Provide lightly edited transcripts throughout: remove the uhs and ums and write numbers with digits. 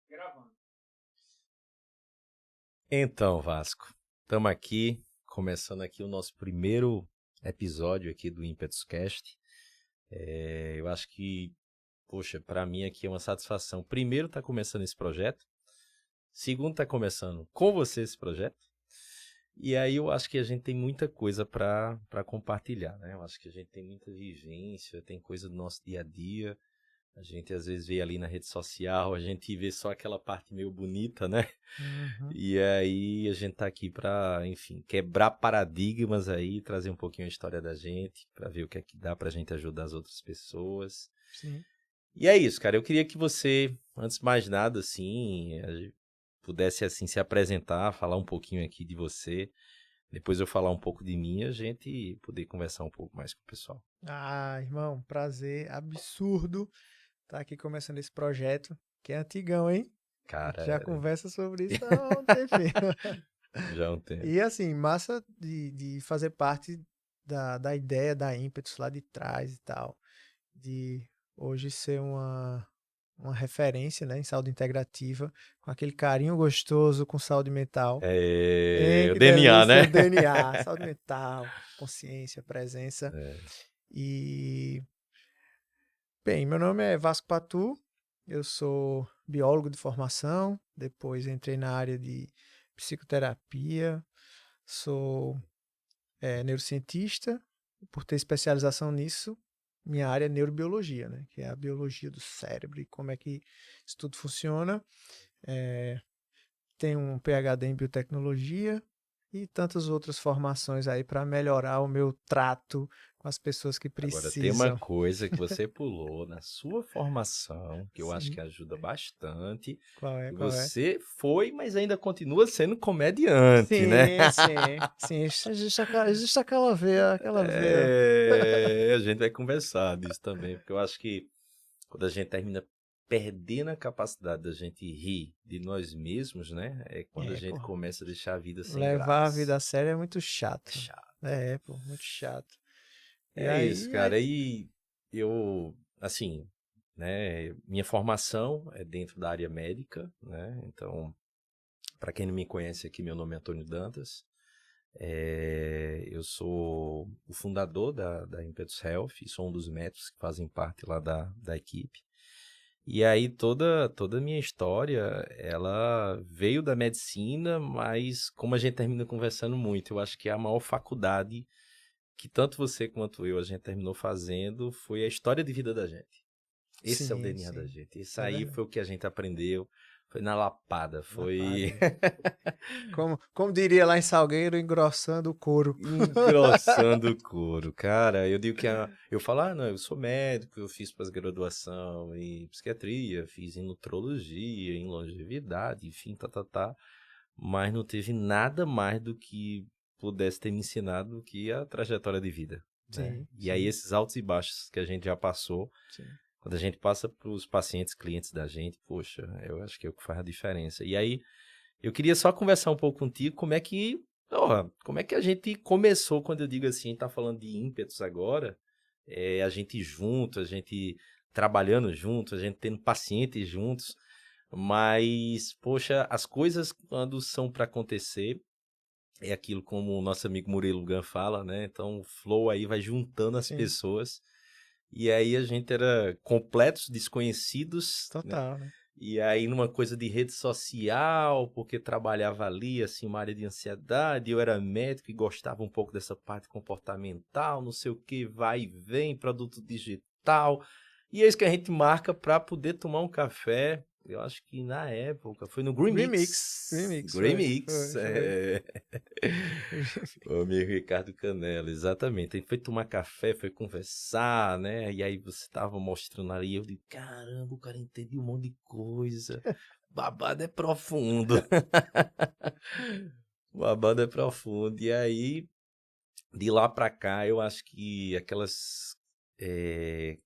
Gravando. Então, Vasco, estamos aqui, começando aqui o nosso primeiro episódio aqui do ImpetusCast. Eu acho que, poxa, para mim aqui é uma satisfação. Primeiro, tá começando esse projeto. Segundo, tá começando com você esse projeto. E aí eu acho que a gente tem muita coisa para compartilhar, né? Eu acho que a gente tem muita vivência, tem coisa do nosso dia a dia. A gente às vezes vê ali na rede social, a gente vê só aquela parte meio bonita, né? Uhum. E aí a gente tá aqui pra, enfim, quebrar paradigmas aí, trazer um pouquinho a história da gente, pra ver o que é que dá pra gente ajudar as outras pessoas. Sim. E é isso, cara. Eu queria que você, antes de mais nada, assim, pudesse assim se apresentar, falar um pouquinho aqui de você. Depois eu falar um pouco de mim, a gente poder conversar um pouco mais com o pessoal. Ah, irmão, prazer absurdo estar aqui começando esse projeto, que é antigão, hein? A gente já Cara, conversa sobre isso há um tempinho. já é um tempo. E assim, massa de fazer parte da ideia da Ímpetus lá de trás e tal. De hoje ser uma referência, né, em saúde integrativa, com aquele carinho gostoso com saúde mental. É, Hein, o que DNA, delícia, né? o DNA, saúde mental, consciência, presença. É. E, bem, meu nome é Vasco Patu, eu sou biólogo de formação, depois entrei na área de psicoterapia, sou neurocientista, por ter especialização nisso, minha área é neurobiologia, né, que é a biologia do cérebro e como é que isso tudo funciona. Tenho um PhD em biotecnologia e tantas outras formações aí para melhorar o meu trato com as pessoas que Agora, tem uma precisam. coisa que você pulou na sua formação, que eu acho que Sim. ajuda bastante. Qual é? E Qual é? você foi, mas ainda continua sendo comediante, né? Sim, sim, sim. Existe aquela veia. A gente vai conversar disso também, porque eu acho que quando a gente termina perdendo a capacidade da gente rir de nós mesmos, né? É quando a É, gente pô. começa a deixar a vida sem Levar a vida graça. a sério é muito É chato. chato. É, pô, muito chato. E É isso, aí, cara. E eu, assim, né, minha formação é dentro da área médica, né? Então, para quem não me conhece aqui, meu nome é Antônio Dantas. Eu sou o fundador da Impetus Health e sou um dos médicos que fazem parte lá da equipe. E aí toda a minha história, ela veio da medicina, mas como a gente termina conversando muito, eu acho que a maior faculdade que tanto você quanto eu a gente terminou fazendo foi a história de vida da gente. Esse é o sim, DNA da sim. gente. Isso É aí verdade. foi o que a gente aprendeu. Foi na lapada, foi Lapada. Como diria lá em Salgueiro, engrossando o couro. engrossando o couro. Cara, eu digo que eu falo, não, eu sou médico, eu fiz pós-graduação em psiquiatria, fiz em nutrologia, em longevidade, enfim, tá. Mas não teve nada mais do que pudesse ter me ensinado do que a trajetória de vida, né? Sim, E aí sim, esses altos e baixos que a gente já passou, sim. quando a gente passa para os pacientes, clientes da gente, poxa, eu acho que é o que faz a diferença. E aí eu queria só conversar um pouco contigo, como é que a gente começou, quando eu digo assim, tá falando de ímpetos agora, a gente junto, a gente trabalhando junto, a gente tendo pacientes juntos, mas, poxa, as coisas quando são para acontecer, é aquilo como o nosso amigo Murilo Gun fala, né? Então o flow aí vai juntando as Sim, pessoas, e aí a gente era completos desconhecidos, né? total, né? E aí numa coisa de rede social, porque trabalhava ali, assim, uma área de ansiedade, eu era médico e gostava um pouco dessa parte comportamental, não sei o que, vai e vem, produto digital. E é isso que a gente marca para poder tomar um café. Eu acho que na época foi no Green Mix. Remix, Green foi, Mix, foi, foi. o amigo Ricardo Canela, exatamente. A gente foi tomar café, foi conversar, né? E aí você tava mostrando ali, eu digo, caramba, o cara entende um monte de coisa. Babado é profundo. Babado é profundo. E aí, de lá pra cá, eu acho que aquelas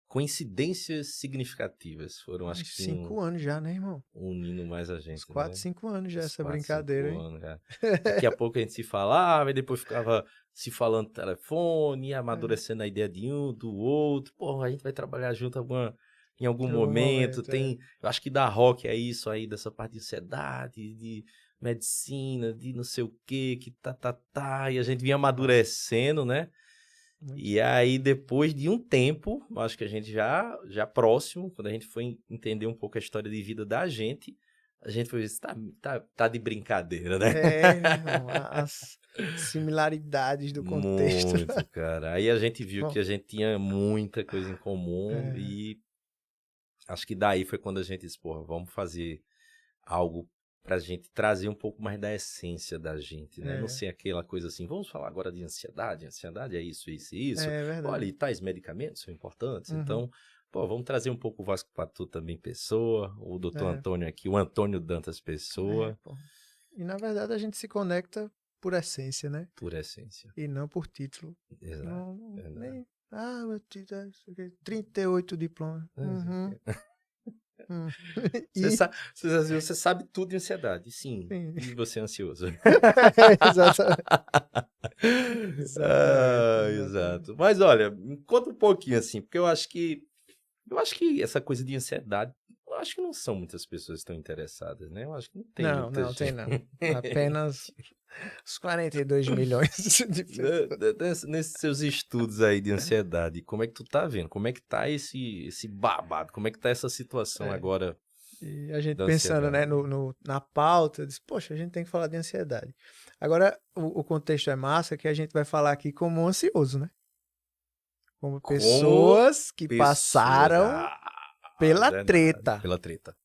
coincidências significativas foram, acho Uns que, 5 anos já, né, irmão? unindo mais a Uns gente, 4, né? 5 anos já Uns essa 4, 5 brincadeira, hein? anos já. Daqui a pouco a gente se falava, e depois ficava se falando no telefone, É. amadurecendo a ideia de um, do outro. Porra, a gente vai trabalhar junto em algum Em algum momento. momento, Tem, eu acho que da rock é isso aí, dessa parte de ansiedade, de medicina, de não sei o quê, que e a gente vinha amadurecendo, né? Muito. E aí, depois de um tempo, acho que a gente já próximo, quando a gente foi entender um pouco a história de vida da gente, a gente foi, tá de brincadeira, né? Meu irmão, as similaridades do contexto. Muito, cara. Aí a gente viu Bom, que a gente tinha muita coisa em comum é, e acho que daí foi quando a gente disse, porra, vamos fazer algo pra gente trazer um pouco mais da essência da gente, né? Não é, ser aquela coisa assim, vamos falar agora de ansiedade, ansiedade é isso, isso e isso. é Olha, verdade. e tais medicamentos são importantes, Uhum, então, pô, vamos trazer um pouco o Vasco Patu também Pessoa, o doutor é, Antônio aqui, o Antônio Dantas Pessoa, pô. E na verdade a gente se conecta por essência, né? por essência. E não por título. Exato. Não, Exato. nem. Ah, meu título é isso aqui, 38 diplomas. Uhum, hum. E, Você sabe tudo de ansiedade, sim. sim. E você é ansioso. Exatamente. Exatamente, Ah, exatamente. exato. Mas olha, me conta um pouquinho assim, porque eu acho que essa coisa de ansiedade, eu acho que não são muitas pessoas que estão interessadas, né? Eu acho que não tem Não, muita não, tem gente. não. Apenas os 42 milhões de pessoas. Nesses seus estudos aí de ansiedade, como é que tu tá vendo? Como é que tá esse babado? Como é que tá essa situação É. agora E a gente da pensando, né, ansiedade? na pauta, disse, poxa, a gente tem que falar de ansiedade. Agora, o contexto é massa que a gente vai falar aqui como ansioso, né? Como Como pessoas que pessoas. passaram pela Verdade. treta. Pela treta.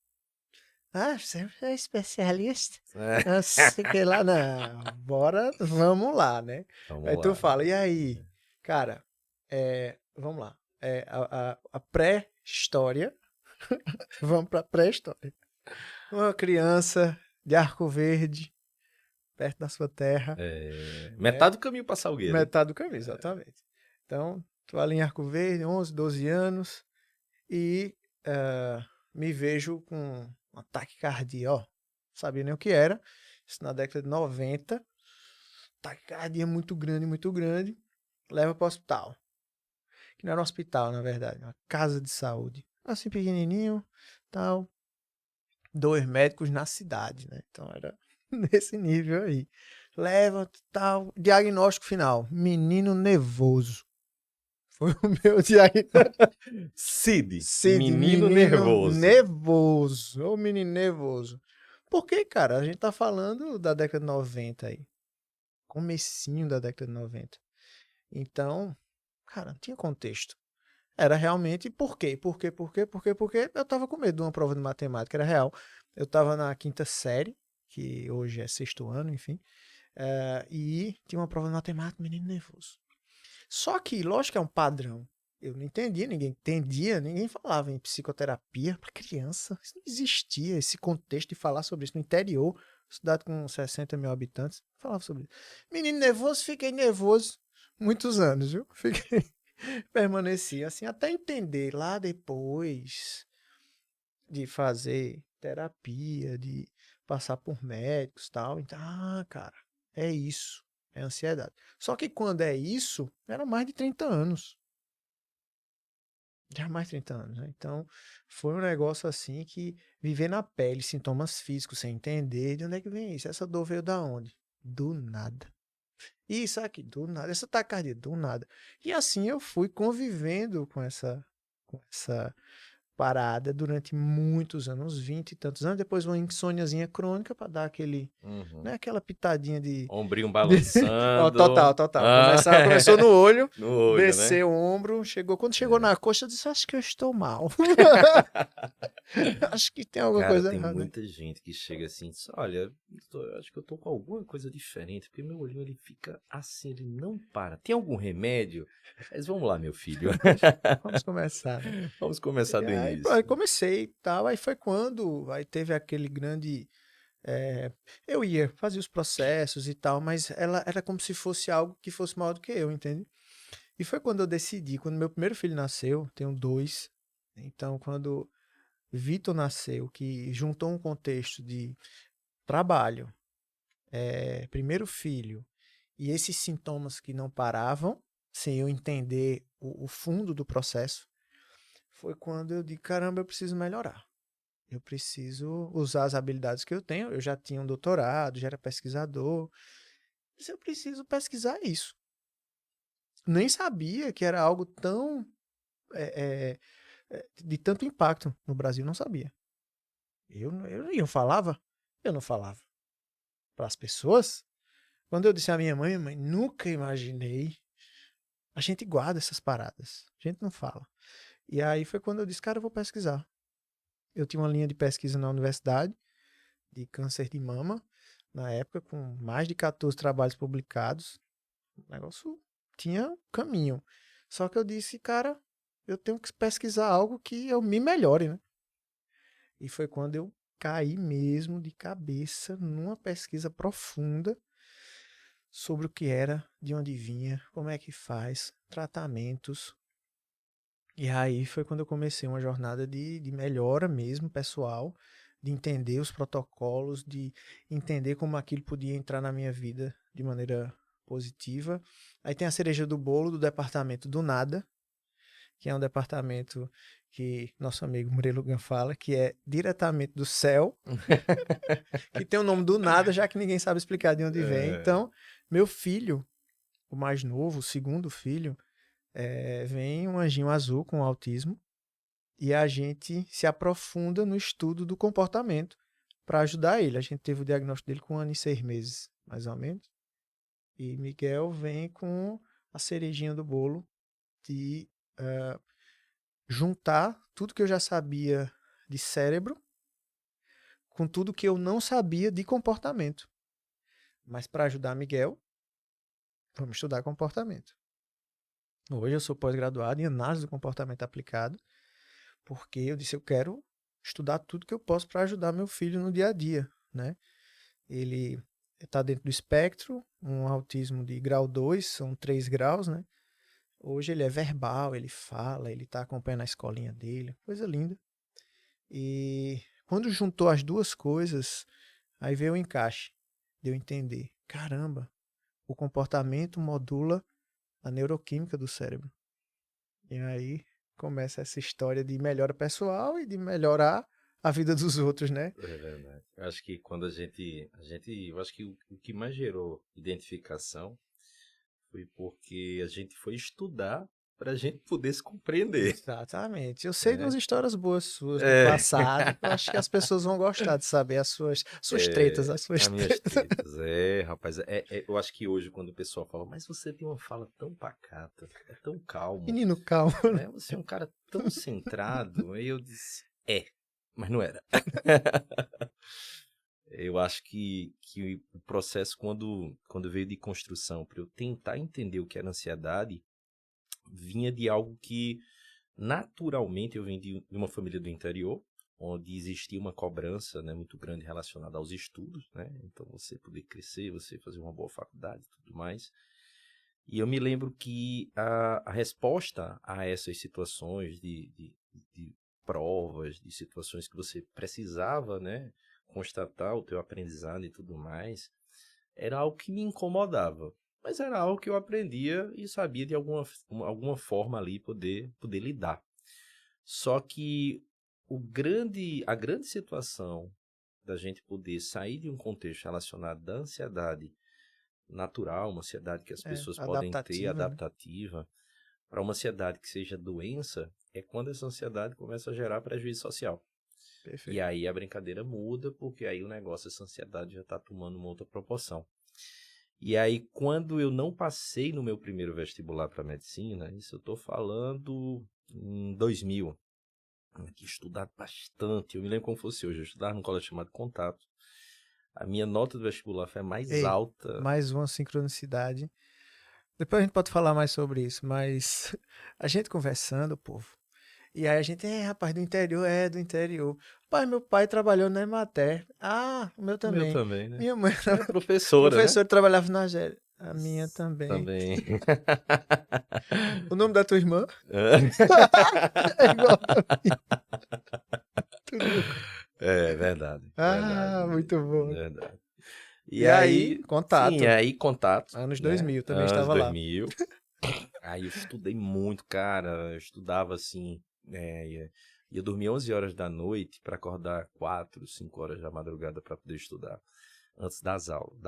Ah, você é especialista? É. Eu sei que lá, não. Bora, vamos lá, né? Aí Vamos tu lá. fala, e aí? Cara, vamos lá. A pré-história, vamos pra pré-história. Uma criança de Arco Verde, perto da sua terra, né? Metade do caminho pra Salgueiro, hein? Metade do caminho, exatamente. Então, tô ali em Arco Verde, 11, 12 anos, e me vejo com um ataque cardíaco, ó. Não sabia nem o que era. Isso na década de 90. Ataque cardíaco muito grande. Leva para o hospital. Que não era um hospital, na verdade, uma casa de saúde. Assim, pequenininho, tal. 2 médicos na cidade, né? Então era nesse nível aí. Leva, tal. Diagnóstico final: menino nervoso. Foi o meu diagnóstico. Cid, Cid, menino menino nervoso. nervoso. Ô, menino nervoso. Porque, cara, a gente tá falando da década de 90 aí. Comecinho da década de 90. Então, cara, não tinha contexto. Era realmente por quê? Porque eu tava com medo de uma prova de matemática, era real. Eu tava na quinta série, que hoje é sexto ano, enfim. E tinha uma prova de matemática, menino nervoso. Só que, lógico que é um padrão. Eu não entendia, ninguém entendia, ninguém falava em psicoterapia para criança. Isso não existia, esse contexto de falar sobre isso no interior, cidade com 60 mil habitantes, falava sobre isso. Menino nervoso, fiquei nervoso muitos anos, viu? Fiquei, permaneci assim, até entender lá depois de fazer terapia, de passar por médicos e tal. Então, cara, é isso. É ansiedade. Só que quando é isso, era mais de 30 anos. Já mais de 30 anos, né? Então, foi um negócio assim que viver na pele, sintomas físicos, sem entender de onde é que vem isso. Essa dor veio da onde? Do nada. Isso aqui, do nada. Essa taquicardia, do nada. E assim eu fui convivendo com essa parada durante muitos anos, uns 20 e tantos anos. Depois uma insôniazinha crônica para dar aquele, né, Uhum. aquela pitadinha Ombrinho de... Ó, balançando. total. Começou no olho, No olho, né? desceu o ombro, quando chegou na coxa, eu disse, acho que eu estou mal. Acho que tem alguma Cara, coisa tem errada. muita gente que chega assim e diz, olha, eu acho que eu tô com alguma coisa diferente, porque meu olhinho ele fica assim, ele não para. Tem algum remédio? Mas vamos lá, meu filho. Vamos começar, né? Vamos começar E do aí, pô, aí início. comecei e tal, aí foi quando, aí teve aquele grande, eu ia, fazia os processos e tal, mas ela era como se fosse algo que fosse maior do que eu, entende? E foi quando eu decidi, quando meu primeiro filho nasceu, tenho dois, então quando Vitor nasceu, que juntou um contexto de trabalho, primeiro filho, e esses sintomas que não paravam, sem eu entender o fundo do processo, foi quando eu disse, caramba, eu preciso melhorar. Eu preciso usar as habilidades que eu tenho. Eu já tinha um doutorado, já era pesquisador. Mas eu preciso pesquisar isso. Nem sabia que era algo tão é, de tanto impacto no Brasil, não sabia. Eu falava? Eu não falava para as pessoas. Quando eu disse à minha mãe, nunca imaginei. A gente guarda essas paradas, a gente não fala. E aí foi quando eu disse, cara, eu vou pesquisar. Eu tinha uma linha de pesquisa na universidade de câncer de mama, na época, com mais de 14 trabalhos publicados. O negócio tinha caminho. Só que eu disse, cara, eu tenho que pesquisar algo que eu me melhore, né? E foi quando eu caí mesmo de cabeça numa pesquisa profunda sobre o que era, de onde vinha, como é que faz, tratamentos. E aí foi quando eu comecei uma jornada de melhora mesmo, pessoal, de entender os protocolos, de entender como aquilo podia entrar na minha vida de maneira positiva. Aí tem a cereja do bolo do departamento do nada, que é um departamento que nosso amigo Murilo Gun fala, que é diretamente do céu, que tem o nome do nada, já que ninguém sabe explicar de onde vem. Então, meu filho, o mais novo, o segundo filho, vem um anjinho azul com autismo e a gente se aprofunda no estudo do comportamento para ajudar ele. A gente teve o diagnóstico dele com 1 ano e 6 meses, mais ou menos. E Miguel vem com a cerejinha do bolo de juntar tudo que eu já sabia de cérebro com tudo que eu não sabia de comportamento. Mas para ajudar Miguel, vamos estudar comportamento. Hoje eu sou pós-graduado em análise do comportamento aplicado, porque eu disse, eu quero estudar tudo que eu posso para ajudar meu filho no dia a dia, né? Ele está dentro do espectro, um autismo de grau 2, são 3 graus, né? Hoje ele é verbal, ele fala, ele está acompanhando a escolinha dele, coisa linda. E quando juntou as duas coisas, aí veio o encaixe, de eu entender, caramba, o comportamento modula a neuroquímica do cérebro. E aí começa essa história de melhora pessoal e de melhorar a vida dos outros, né? É verdade. Eu acho que quando eu acho que o que mais gerou identificação foi porque a gente foi estudar para a gente poder se compreender, Exatamente. Eu sei de umas né? histórias boas suas do É, passado. Eu acho que as pessoas vão gostar de saber suas tretas, as suas as minhas tretas. tretas. Rapaz, eu acho que hoje quando o pessoal fala, mas você tem uma fala tão pacata, é tão calmo, Menino, calma. né? Você é um cara tão centrado. Aí eu disse, mas não era. Eu acho que o processo, quando veio de construção, para eu tentar entender o que era ansiedade, vinha de algo que, naturalmente, eu vim de uma família do interior, onde existia uma cobrança, né, muito grande relacionada aos estudos, né? Então, você poder crescer, você fazer uma boa faculdade e tudo mais. E eu me lembro que a resposta a essas situações de provas, de situações que você precisava, né, constatar o teu aprendizado e tudo mais, era algo que me incomodava. Mas era algo que eu aprendia e sabia de alguma forma ali poder lidar. Só que a grande situação da gente poder sair de um contexto relacionado da ansiedade natural, uma ansiedade que as pessoas podem ter, Adaptativa, né? adaptativa, para uma ansiedade que seja doença, é quando essa ansiedade começa a gerar prejuízo social. E Perfeito. aí a brincadeira muda, porque aí o negócio, essa ansiedade já está tomando uma outra proporção. E aí, quando eu não passei no meu primeiro vestibular para medicina, isso eu estou falando em 2000, eu tinha estudado bastante, eu me lembro como fosse hoje, eu estudava num colégio chamado Contato. A minha nota do vestibular foi a mais Ei, alta. mais uma sincronicidade. Depois a gente pode falar mais sobre isso, mas a gente conversando, povo. E aí a gente, rapaz, do interior, do interior. Pai, meu pai trabalhou na Emater. Ah, o meu O meu também. também, né? Minha mãe É era professora, né? professora, trabalhava na GEL. A minha também. Também. O nome da tua irmã? É igual a mim. Tudo. É verdade, verdade, Ah, muito bom. verdade. E E aí, aí, sim, contato. aí contato, Anos né? 2000, também Anos estava lá. 2000. Aí eu estudei muito, cara. Eu estudava assim, E eu dormia 11 horas da noite para acordar 4, 5 horas da madrugada para poder estudar antes da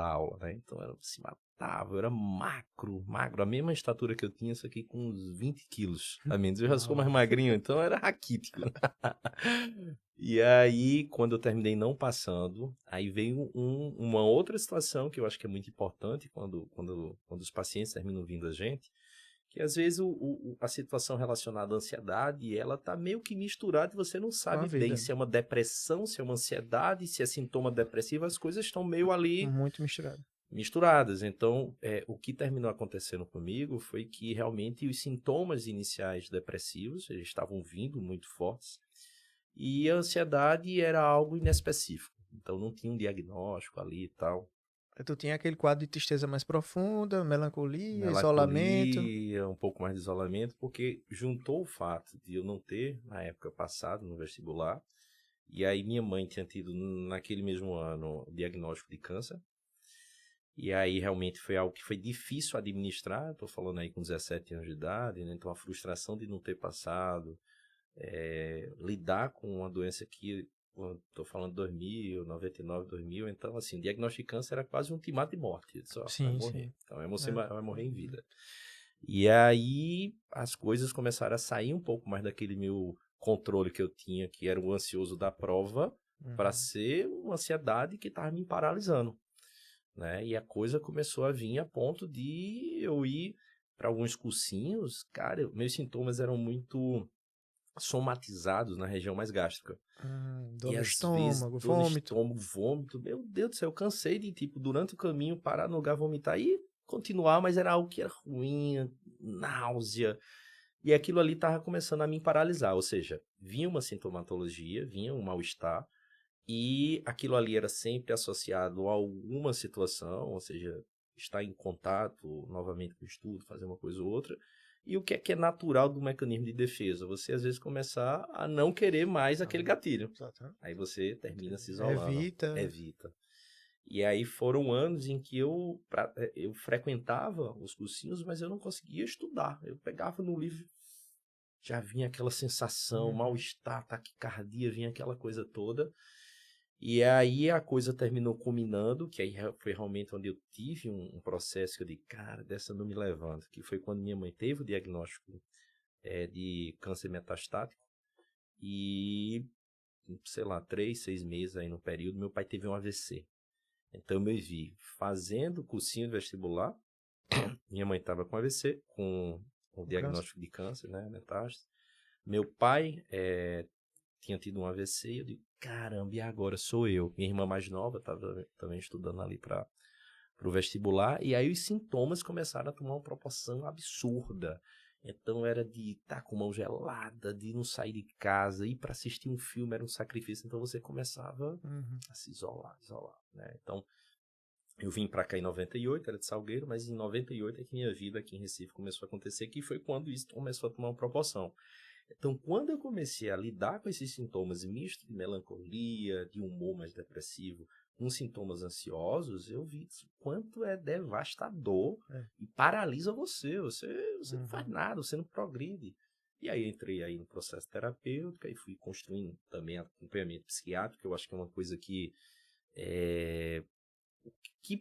aula, né? Então eu se matava, eu era magro, a mesma estatura que eu tinha, só que com uns 20 quilos a menos. Eu já sou mais magrinho, então era raquítico. E aí, quando eu terminei não passando, aí veio uma outra situação que eu acho que é muito importante quando os pacientes terminam vindo a gente, que às vezes a situação relacionada à ansiedade, ela tá meio que misturada e você não Com a sabe bem vida. se é uma depressão, se é uma ansiedade, se é sintoma depressivo, as coisas estão meio ali Muito misturado. misturadas. Então, o que terminou acontecendo comigo foi que realmente os sintomas iniciais depressivos, eles estavam vindo muito fortes, e a ansiedade era algo inespecífico. Então, não tinha um diagnóstico ali e tal. Tu tinha aquele quadro de tristeza mais profunda, melancolia, isolamento. Melancolia, um pouco mais de isolamento, porque juntou o fato de eu não ter, na época passada, no vestibular, e aí minha mãe tinha tido, naquele mesmo ano, o diagnóstico de câncer, e aí realmente foi algo que foi difícil administrar, estou falando aí com 17 anos de idade, né? Então a frustração de não ter passado, lidar com uma doença que, estou falando 2000, 99, 2000, então assim, diagnóstico de câncer era quase um ultimato de morte, só vai Sim, morrer, sim. então você vai morrer em vida. E aí as coisas começaram a sair um pouco mais daquele meu controle que eu tinha, que era o ansioso da prova, para ser uma ansiedade que estava me paralisando, né? E a coisa começou a vir a ponto de eu ir para alguns cursinhos, cara, meus sintomas eram muito somatizados na região mais gástrica. Dor E no às vezes, estômago, dor no vômito. estômago, vômito, meu Deus do céu, eu cansei de, tipo, durante o caminho, parar no lugar, vomitar e continuar, mas era algo que era ruim, náusea, e aquilo ali estava começando a me paralisar, ou seja, vinha uma sintomatologia, vinha um mal-estar, e aquilo ali era sempre associado a alguma situação, ou seja, estar em contato novamente com o estudo, fazer uma coisa ou outra. E o que é natural do mecanismo de defesa? Você às vezes começar a não querer mais aquele gatilho. Exatamente. Aí você termina se isolando. Evita. Evita. E aí foram anos em que eu frequentava os cursinhos, mas eu não conseguia estudar. Eu pegava no livro, já vinha aquela sensação, mal-estar, taquicardia, vinha aquela coisa toda. E aí a coisa terminou culminando, que aí foi realmente onde eu tive um processo que eu digo, cara, dessa não me levanto, que foi quando minha mãe teve o diagnóstico de câncer metastático e, sei lá, 3, 6 meses aí no período, meu pai teve um AVC. Então eu me vi fazendo cursinho vestibular, minha mãe estava com AVC, com o diagnóstico de câncer, né, metástase. Meu pai tinha tido um AVC e eu digo, caramba, e agora sou eu? Minha irmã mais nova estava também estudando ali para o vestibular, e aí os sintomas começaram a tomar uma proporção absurda. Então era de estar com mão gelada, de não sair de casa, ir para assistir um filme era um sacrifício, então você começava a se isolar, né? Então eu vim para cá em 98, era de Salgueiro, mas em 98 é que minha vida aqui em Recife começou a acontecer, que foi quando isso começou a tomar uma proporção. Então, quando eu comecei a lidar com esses sintomas mistos de melancolia, de humor mais depressivo, com sintomas ansiosos, eu vi o quanto é devastador e paralisa você. Você não faz nada, você não progride. E aí entrei aí no processo terapêutico, aí fui construindo também acompanhamento psiquiátrico, que eu acho que é uma coisa que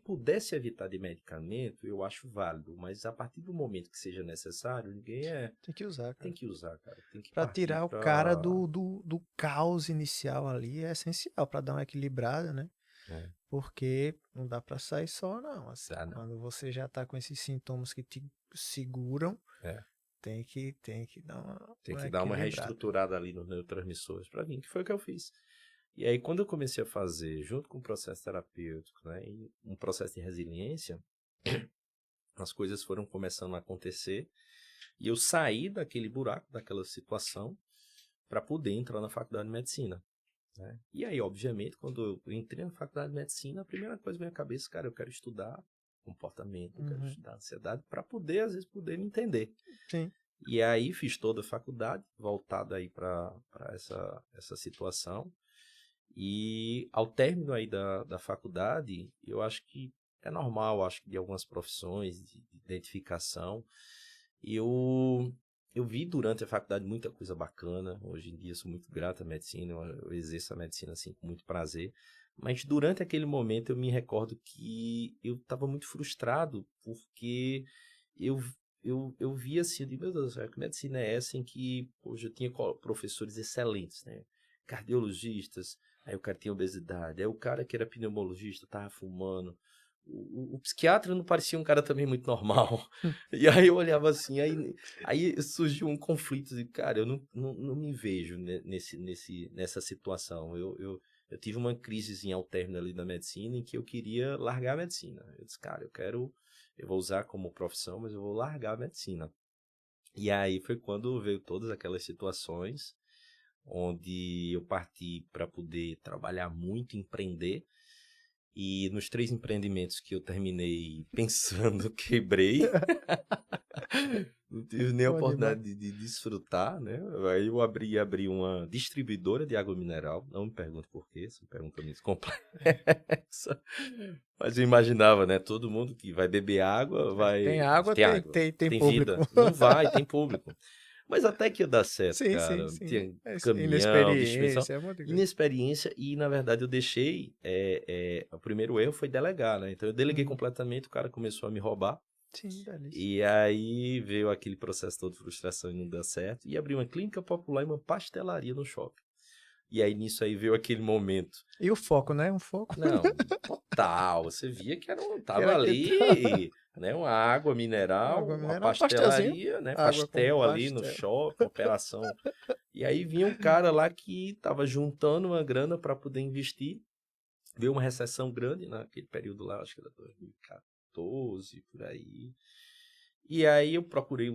pudesse evitar de medicamento, eu acho válido, mas a partir do momento que seja necessário, Tem que usar, cara. tem que usar, cara. Tem que Pra partir tirar o cara do caos inicial ali é essencial, pra dar uma equilibrada, né? Porque não dá pra sair só, não. Assim, Dá, não. quando você já tá com esses sintomas que te seguram, tem que dar Tem uma que dar uma equilibrada. reestruturada ali nos neurotransmissores para vir, que foi o que eu fiz. E aí, quando eu comecei a fazer, junto com o processo terapêutico, né, e um processo de resiliência, as coisas foram começando a acontecer e eu saí daquele buraco, daquela situação, para poder entrar na faculdade de medicina. Né? E aí, obviamente, quando eu entrei na faculdade de medicina, a primeira coisa que veio à cabeça, cara, eu quero estudar comportamento, eu quero estudar ansiedade, para poder, às vezes, poder me entender. Sim. E aí, fiz toda a faculdade, voltado aí para essa situação. E ao término aí da faculdade, eu acho que é normal, acho que de algumas profissões, de identificação, eu eu vi durante a faculdade muita coisa bacana. Hoje em dia sou muito grato à medicina, eu exerço a medicina assim com muito prazer. Mas durante aquele momento eu me recordo que eu estava muito frustrado porque eu, eu via assim, eu digo, meu Deus do céu, que medicina é essa em que hoje eu tinha professores excelentes, né? Cardiologistas, aí o cara tinha obesidade, aí o cara que era pneumologista estava fumando. O psiquiatra não parecia um cara também muito normal. E aí eu olhava assim, aí surgiu um conflito de, cara, eu não me vejo nessa situação. Eu tive uma crisezinha ao término ali da medicina em que eu queria largar a medicina. Eu disse, cara, eu vou usar como profissão, mas eu vou largar a medicina. E aí foi quando veio todas aquelas situações onde eu parti para poder trabalhar muito, empreender. E nos 3 empreendimentos que eu terminei pensando, quebrei. Não tive nem a Bom demais. oportunidade de desfrutar, né? Aí eu abri uma distribuidora de água mineral. Não me pergunte por quê, essa pergunta muito complexa. Mas eu imaginava, né? Todo mundo que vai beber água Tem vai água, ter água, tem tem público. vida. Não vai, tem público. Mas até que ia dar certo, Sim, sim, cara. sim. Tinha É isso. caminhão, distribuição, Inexperiência, é um monte de coisa. inexperiência e, na verdade, eu deixei... o primeiro erro foi delegar, né? Então, eu deleguei Uhum. completamente, o cara começou a me roubar. Sim, delícia. E aí veio aquele processo todo de frustração e não deu certo. E abri uma clínica popular e uma pastelaria no shopping. E aí, nisso aí, veio aquele momento. E o foco, né? Um foco. Não, total. Você via que Que tava era que ali, né? Uma água mineral, água uma mineral, um pastelzinho. pastelaria, né? Água com Pastel ali no pastel. shopping, operação. E aí vinha um cara lá que tava juntando uma grana para poder investir. Veio uma recessão grande naquele período lá, acho que era 2014, por aí. E aí eu procurei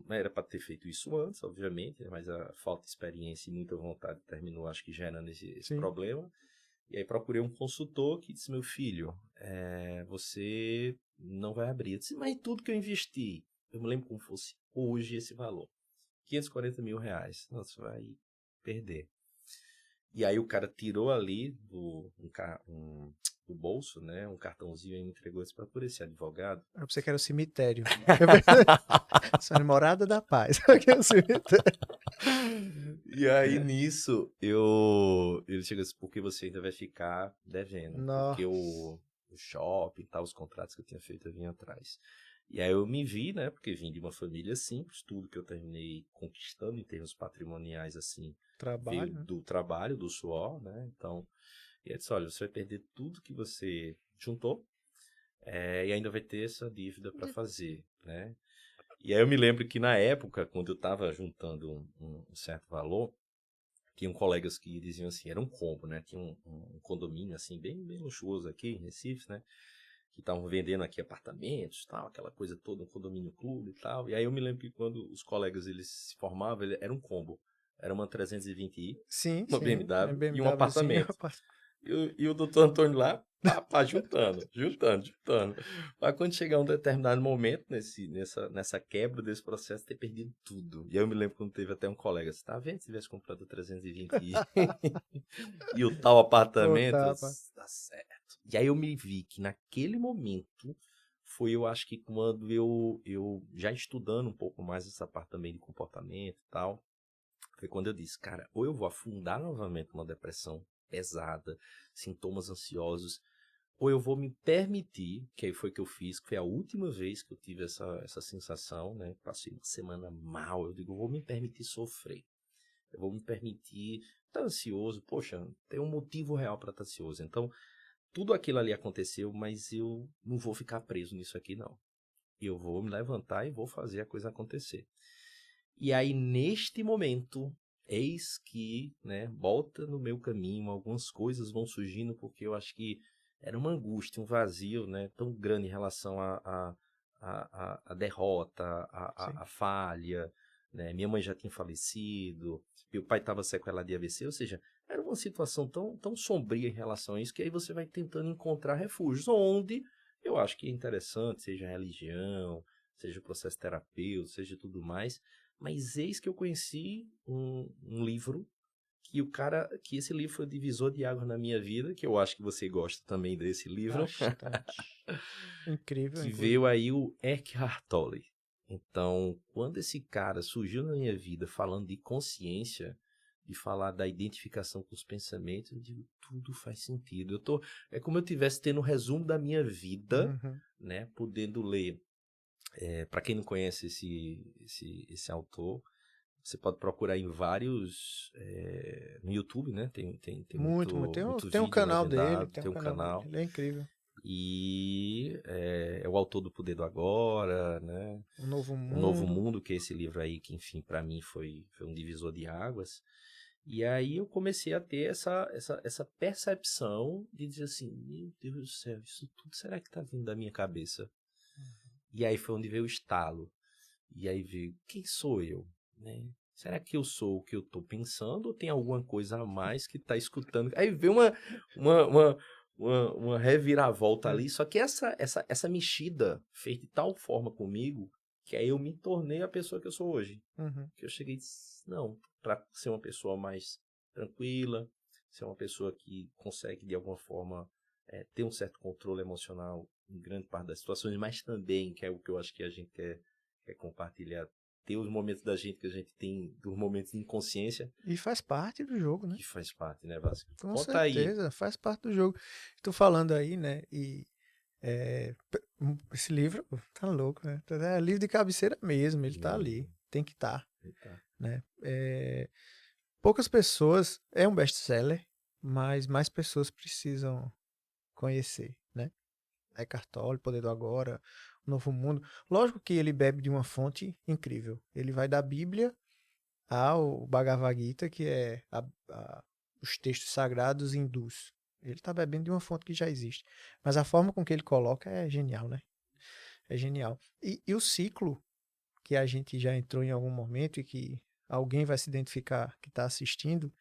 era para ter feito isso antes, obviamente, mas a falta de experiência e muita vontade terminou, acho que gerando esse Sim. problema. E aí procurei um consultor que disse, meu filho, você não vai abrir. Eu disse, mas tudo que eu investi, eu me lembro como fosse hoje esse valor, R$540 mil, nossa, vai perder. E aí o cara tirou ali do bolso, né, um cartãozinho e me entregou isso para por esse advogado. Eu pensei que era o cemitério. Sua namorada da paz. Aqui é o cemitério. E aí nisso ele chega assim, porque você ainda vai ficar devendo, porque Nossa. o shopping e tal, os contratos que eu tinha feito eu vim atrás. E aí eu me vi, né, porque vim de uma família simples, tudo que eu terminei conquistando em termos patrimoniais, assim, veio Trabalho, né? do trabalho, do suor, né, então, e aí disse, olha, você vai perder tudo que você juntou, e ainda vai ter essa dívida para fazer, né. E aí eu me lembro que na época, quando eu estava juntando um certo valor, tinham colegas que diziam assim, era um combo, né? Tinha um condomínio assim, bem luxuoso aqui em Recife, né? Que estavam vendendo aqui apartamentos, tal, aquela coisa toda, um condomínio clube e tal. E aí eu me lembro que quando os colegas eles se formavam, era um combo. Era uma 320i, Sim, uma sim. É BMW e um BMWzinho. apartamento. E o doutor Antônio lá, pá, juntando. Mas quando chegar um determinado momento nessa quebra desse processo, ter perdido tudo. E aí eu me lembro quando teve até um colega, você tá vendo se tivesse comprado 320 e o tal Ô, apartamento? tapa. Tá certo. E aí eu me vi que naquele momento foi, eu acho que quando eu já estudando um pouco mais essa parte também de comportamento e tal, foi quando eu disse, cara, ou eu vou afundar novamente numa depressão pesada, sintomas ansiosos, ou eu vou me permitir, que aí foi que eu fiz, que foi a última vez que eu tive essa sensação, né? Passei uma semana mal, eu digo, eu vou me permitir sofrer. Eu vou me permitir estar ansioso, poxa, tem um motivo real para estar ansioso. Então, tudo aquilo ali aconteceu, mas eu não vou ficar preso nisso aqui, não. Eu vou me levantar e vou fazer a coisa acontecer. E aí, neste momento, eis que, né, volta no meu caminho, algumas coisas vão surgindo, porque eu acho que era uma angústia, um vazio, né, tão grande em relação à derrota, Sim. à falha, né, minha mãe já tinha falecido, meu pai estava sequelado de AVC, ou seja, era uma situação tão sombria em relação a isso, que aí você vai tentando encontrar refúgios, onde eu acho que é interessante, seja a religião, seja o processo terapêutico, seja tudo mais, mas eis que eu conheci um livro que esse livro foi divisor de águas na minha vida, que eu acho que você gosta também desse livro, Bastante. Incrível, que veio inclusive. aí o Eckhart Tolle. Então, quando esse cara surgiu na minha vida falando de consciência, de falar da identificação com os pensamentos, eu digo, tudo faz sentido. É como eu estivesse tendo um resumo da minha vida, Uhum. né? Podendo ler. Para quem não conhece esse autor, você pode procurar em vários no YouTube, né? Tem Muito, muito. muito Tem um vídeo canal dele, legendado, tem um tem um canal dele. canal. Ele é incrível. E é o autor do Poder do Agora, né? O Novo O Novo Mundo. Mundo, que é esse livro aí que, enfim, para mim foi um divisor de águas. E aí eu comecei a ter essa percepção de dizer assim, meu Deus do céu, isso tudo será que tá vindo da minha cabeça? E aí foi onde veio o estalo. E aí veio, quem sou eu? Né? Será que eu sou o que eu tô pensando ou tem alguma coisa a mais que tá escutando? Aí veio uma reviravolta É. ali, só que essa mexida fez de tal forma comigo que aí eu me tornei a pessoa que eu sou hoje. Uhum. Que eu cheguei e disse, não, para ser uma pessoa mais tranquila, ser uma pessoa que consegue de alguma forma ter um certo controle emocional em grande parte das situações, mas também, que é o que eu acho que a gente quer compartilhar, ter os momentos da gente que a gente tem, dos momentos de inconsciência, E faz parte do jogo, né? que faz parte, né, Vasco? Com Conta aí. certeza, faz parte do jogo. Estou falando aí, né? E esse livro tá louco, né? É livro de cabeceira mesmo, ele tá ali. Lindo. Tem que estar, Eita. né? Poucas pessoas, é um best-seller, mas mais pessoas precisam conhecer, né? Eckhart Tolle, Poder do Agora, O Novo Mundo. Lógico que ele bebe de uma fonte incrível. Ele vai da Bíblia ao Bhagavad Gita, que é os textos sagrados hindus. Ele está bebendo de uma fonte que já existe. Mas a forma com que ele coloca é genial, né? É genial. E o ciclo que a gente já entrou em algum momento e que alguém vai se identificar que está assistindo,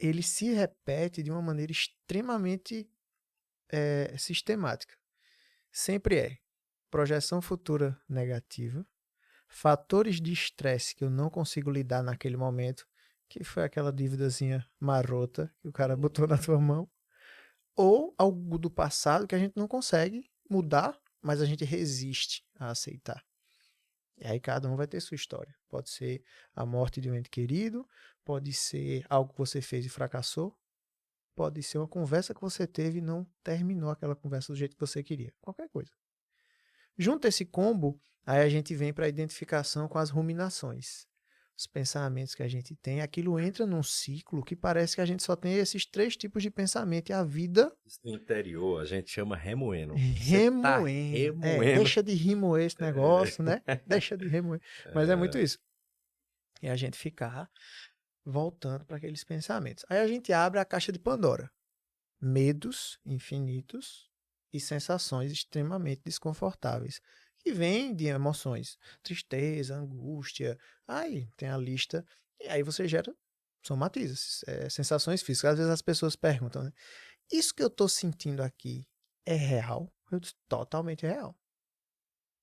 ele se repete de uma maneira extremamente sistemática. Sempre é projeção futura negativa, fatores de estresse que eu não consigo lidar naquele momento, que foi aquela dívidazinha marota que o cara botou na tua mão, ou algo do passado que a gente não consegue mudar, mas a gente resiste a aceitar. E aí cada um vai ter sua história. Pode ser a morte de um ente querido, pode ser algo que você fez e fracassou, pode ser uma conversa que você teve e não terminou aquela conversa do jeito que você queria. Qualquer coisa. Junto esse combo, aí a gente vem para a identificação com as ruminações. Os pensamentos que a gente tem, aquilo entra num ciclo que parece que a gente só tem esses 3 tipos de pensamento e a vida Isso no interior a gente chama remoendo. Você tá remoendo. remoendo. Deixa de remoer esse negócio, né? Deixa de remoer. Mas é muito isso. E a gente ficar voltando para aqueles pensamentos. Aí a gente abre a caixa de Pandora. Medos infinitos e sensações extremamente desconfortáveis, que vêm de emoções, tristeza, angústia, aí tem a lista, e aí você gera, somatiza, sensações físicas. Às vezes as pessoas perguntam, né? Isso que eu estou sentindo aqui é real? Eu disse, totalmente real.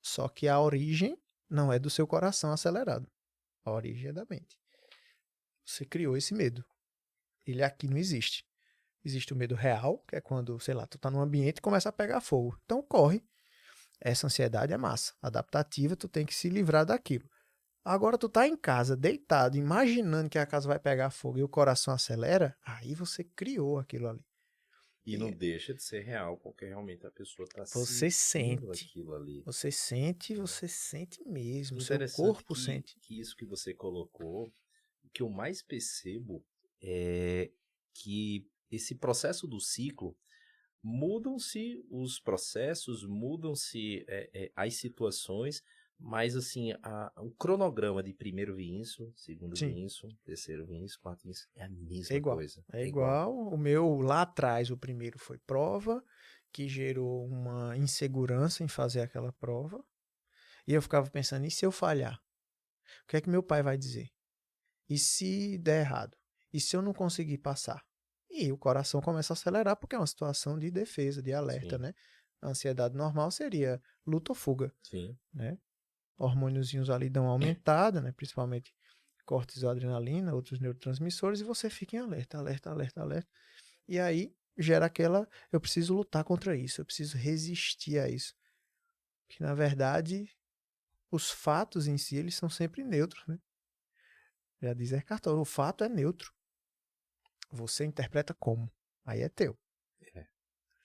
Só que a origem não é do seu coração acelerado. A origem é da mente. Você criou esse medo. Ele aqui não existe. Existe o medo real, que é quando, sei lá, tu tá num ambiente e começa a pegar fogo. Então corre. Essa ansiedade é massa. Adaptativa, tu tem que se livrar daquilo. Agora tu tá em casa, deitado, imaginando que a casa vai pegar fogo e o coração acelera, aí você criou aquilo ali. E não E deixa de ser real, porque realmente a pessoa está você sentindo sente. aquilo ali. Você sente mesmo. Seu Interessante corpo sente. que isso que você colocou, o que eu mais percebo é que esse processo do ciclo, mudam-se os processos, mudam-se as situações, mas assim, o cronograma de primeiro vir isso, segundo Sim, vir isso, terceiro vir isso, quarto vir isso, é a é mesma igual. coisa. É É igual. igual. O meu lá atrás, o primeiro foi prova, que gerou uma insegurança em fazer aquela prova. E eu ficava pensando, e se eu falhar? O que é que meu pai vai dizer? E se der errado? E se eu não conseguir passar? E o coração começa a acelerar porque é uma situação de defesa, de alerta, Sim, né? A ansiedade normal seria luta ou fuga, sim. né? Hormôniozinhos ali dão uma aumentada, né? Principalmente cortisol, adrenalina, outros neurotransmissores, e você fica em alerta, alerta, alerta, alerta. E aí gera aquela, eu preciso lutar contra isso, eu preciso resistir a isso. Que na verdade os fatos em si, eles são sempre neutros, né? Já diz Eckhart Tolle, o fato é neutro. Você interpreta como? Aí é teu. É.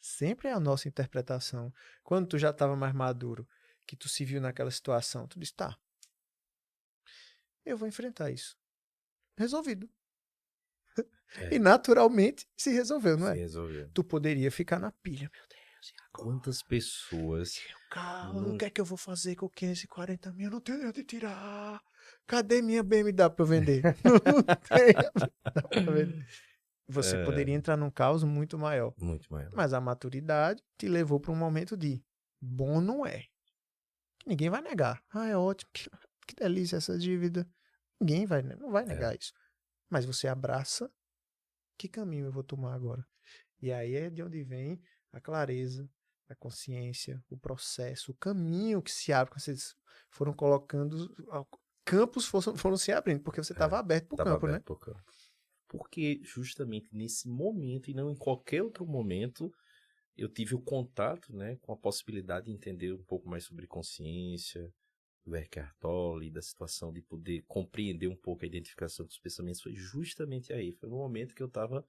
Sempre é a nossa interpretação. Quando tu já estava mais maduro, que tu se viu naquela situação, tu disse, tá, eu vou enfrentar isso. Resolvido. E naturalmente se resolveu, não Se é? resolveu. Tu poderia ficar na pilha, meu Deus, e agora? Quantas pessoas O que é que eu vou fazer com 540 mil? Não tenho onde tirar. Cadê minha BMW para eu vender? Não tenho para vender. Você poderia entrar num caos muito maior. Muito maior. Mas a maturidade te levou para um momento de bom não é. Ninguém vai negar. Ah, é ótimo, que delícia essa dívida. Ninguém vai, não vai negar isso. Mas você abraça, que caminho eu vou tomar agora? E aí é de onde vem a clareza, a consciência, o processo, o caminho que se abre, quando vocês foram colocando, campos foram se abrindo, porque você estava aberto para o campo, né? Pro campo. Porque justamente nesse momento, e não em qualquer outro momento, eu tive o contato, né, com a possibilidade de entender um pouco mais sobre consciência, do Eckhart Tolle, da situação de poder compreender um pouco a identificação dos pensamentos. Foi justamente aí, foi no momento que eu estava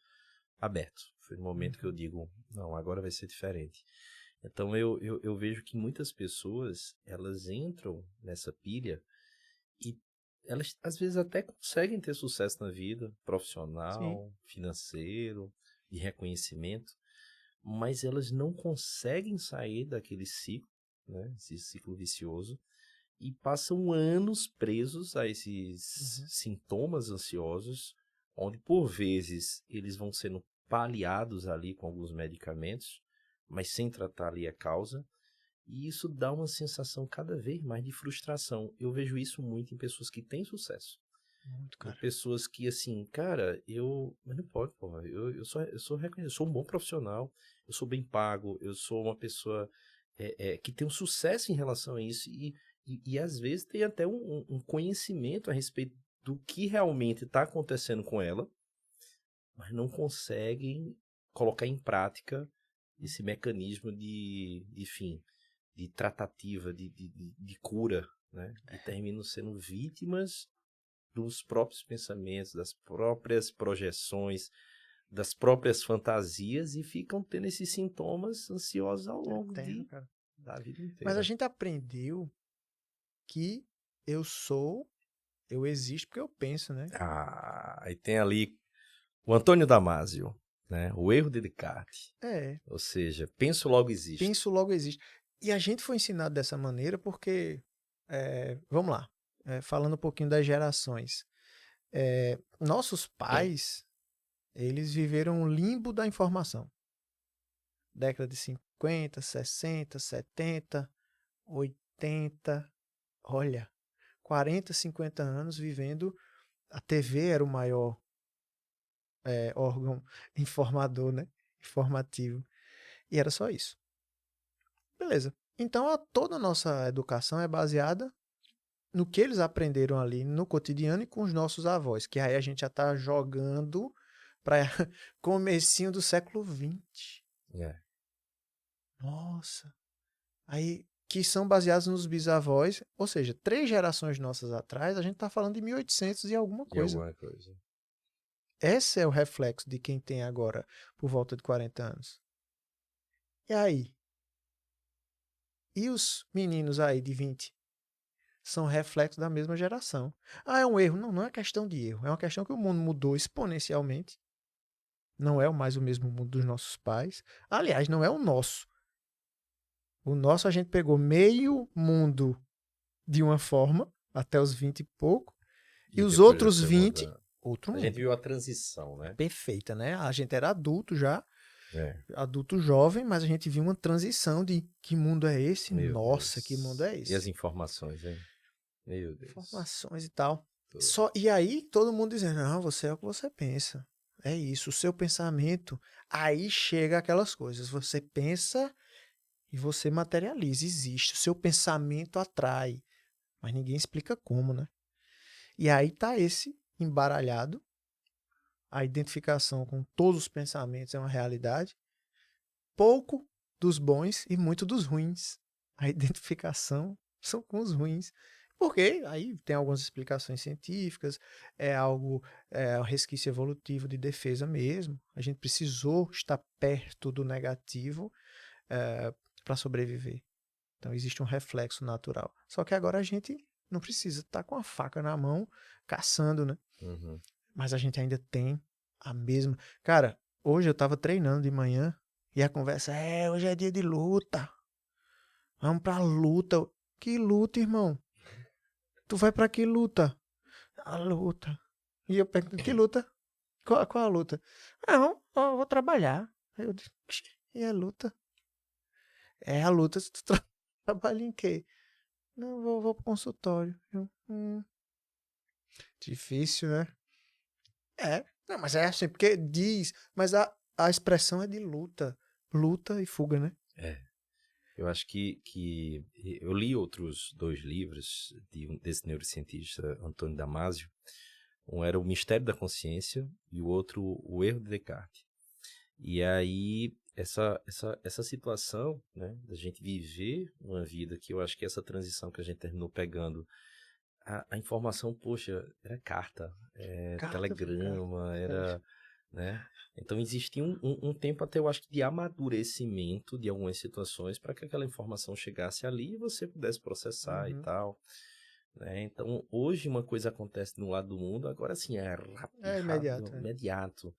aberto. Foi no momento que eu digo, não, agora vai ser diferente. Então eu vejo que muitas pessoas, elas entram nessa pilha e elas às vezes até conseguem ter sucesso na vida, profissional, Sim. financeiro, de reconhecimento, mas elas não conseguem sair daquele ciclo, né, esse ciclo vicioso, e passam anos presos a esses sintomas ansiosos, onde por vezes eles vão sendo paliados ali com alguns medicamentos, mas sem tratar ali a causa, e isso dá uma sensação cada vez mais de frustração. Eu vejo isso muito em pessoas que têm sucesso. Muito, Em cara. pessoas que, assim, cara, mas não pode, porra, eu sou reconhecido, eu sou um bom profissional, eu sou bem pago, eu sou uma pessoa que tem um sucesso em relação a isso, e às vezes tem até um conhecimento a respeito do que realmente está acontecendo com ela, mas não conseguem colocar em prática esse mecanismo enfim, de tratativa, de cura, né? E terminam sendo vítimas dos próprios pensamentos, das próprias projeções, das próprias fantasias e ficam tendo esses sintomas ansiosos ao longo Cara. da vida inteira. Mas a gente aprendeu que eu existo porque eu penso, né? Aí tem ali o Antônio Damasio, né? O erro de Descartes. Ou seja, penso logo existo. Penso logo existe. E a gente foi ensinado dessa maneira porque, vamos lá, falando um pouquinho das gerações. Nossos pais, eles viveram um limbo da informação. Década de 50, 60, 70, 80, olha, 40, 50 anos vivendo. A TV era o maior órgão informador, né? Informativo. E era só isso. Beleza. Então, toda a nossa educação é baseada no que eles aprenderam ali no cotidiano e com os nossos avós, que aí a gente já está jogando para comecinho do século XX. Nossa. Aí, que são baseados nos bisavós, ou seja, 3 gerações nossas atrás, a gente está falando de 1800 e alguma coisa. Esse é o reflexo de quem tem agora por volta de 40 anos. E aí? E os meninos aí de 20? São reflexos da mesma geração. Ah, é um erro. Não, não é questão de erro. É uma questão que o mundo mudou exponencialmente. Não é mais o mesmo mundo dos nossos pais. Aliás, não é o nosso. O nosso a gente pegou meio mundo de uma forma, até os 20 e pouco, e os outros 20, outro mundo. A gente viu a transição, né? Perfeita, né? A gente era adulto já, É. adulto jovem, mas a gente viu uma transição de que mundo é esse? Meu Nossa, Deus. que mundo é esse? E as informações, hein? Meu Deus. Informações e tal. E aí todo mundo dizendo, não, você é o que você pensa. É isso, o seu pensamento. Aí chega aquelas coisas. Você pensa e você materializa, existe. O seu pensamento atrai. Mas ninguém explica como, né? E aí tá esse embaralhado. A identificação com todos os pensamentos é uma realidade. Pouco dos bons e muito dos ruins. A identificação são com os ruins. Porque aí tem algumas explicações científicas, é algo, um resquício evolutivo de defesa mesmo. A gente precisou estar perto do negativo para sobreviver. Então existe um reflexo natural. Só que agora a gente não precisa estar com a faca na mão caçando, né? Uhum. Mas a gente ainda tem a mesma. Cara, hoje eu tava treinando de manhã e a conversa hoje é dia de luta. Vamos pra luta. Que luta, irmão? Tu vai pra que luta? A luta. E eu pergunto, que luta? Qual a luta? Não, eu vou trabalhar. Aí eu disse, "Oxi, e a luta? É a luta, se tu trabalha em quê? Não, vou pro consultório. Difícil, né? Não, mas é assim, porque diz, mas a expressão é de luta. Luta e fuga, né? É. Eu acho que eu li outros 2 livros desse neurocientista Antônio Damasio. Um era O Mistério da Consciência e o outro O Erro de Descartes. E aí, essa situação, né, da gente viver uma vida que eu acho que essa transição que a gente terminou pegando, a informação, poxa, era carta, Carta por carta. telegrama, era, né? Então existia um tempo até, eu acho que de amadurecimento de algumas situações para que aquela informação chegasse ali e você pudesse processar e Uhum. tal, né? Então hoje uma coisa acontece de um lado do mundo, agora sim é É imediato. imediato.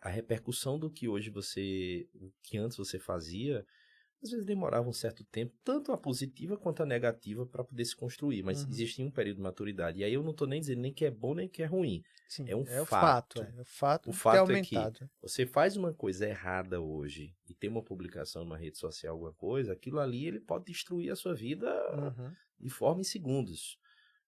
A repercussão do que hoje o que antes você fazia, às vezes demorava um certo tempo, tanto a positiva quanto a negativa, para poder se construir, mas Uhum. existia um período de maturidade. E aí eu não estou nem dizendo nem que é bom nem que é ruim. Sim, É um é o fato. fato. É o fato O de ter fato é que aumentado. você faz uma coisa errada hoje e tem uma publicação numa rede social, alguma coisa, aquilo ali ele pode destruir a sua vida Uhum. de forma em segundos.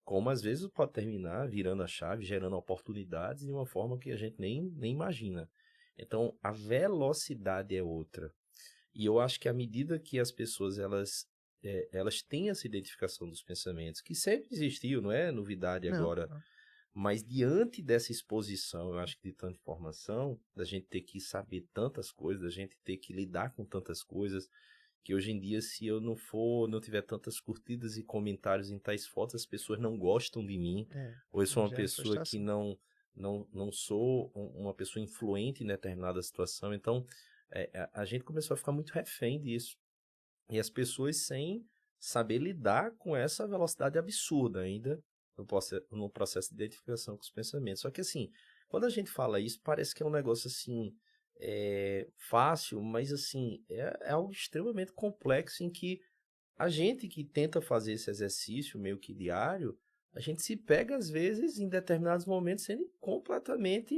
Como às vezes pode terminar virando a chave, gerando oportunidades de uma forma que a gente nem imagina. Então, a velocidade é outra. E eu acho que à medida que as pessoas elas têm essa identificação dos pensamentos, que sempre existiu, não é novidade Não. agora, mas diante dessa exposição, eu acho que de tanta informação, da gente ter que saber tantas coisas, da gente ter que lidar com tantas coisas, que hoje em dia, se eu não tiver tantas curtidas e comentários em tais fotos, as pessoas não gostam de mim, ou eu sou uma Gera pessoa que frustração. não sou uma pessoa influente em determinada situação. Então, a gente começou a ficar muito refém disso. E as pessoas sem saber lidar com essa velocidade absurda ainda no processo de identificação com os pensamentos. Só que assim, quando a gente fala isso, parece que é um negócio assim, fácil, mas assim, é algo extremamente complexo em que a gente que tenta fazer esse exercício meio que diário, a gente se pega às vezes em determinados momentos sendo completamente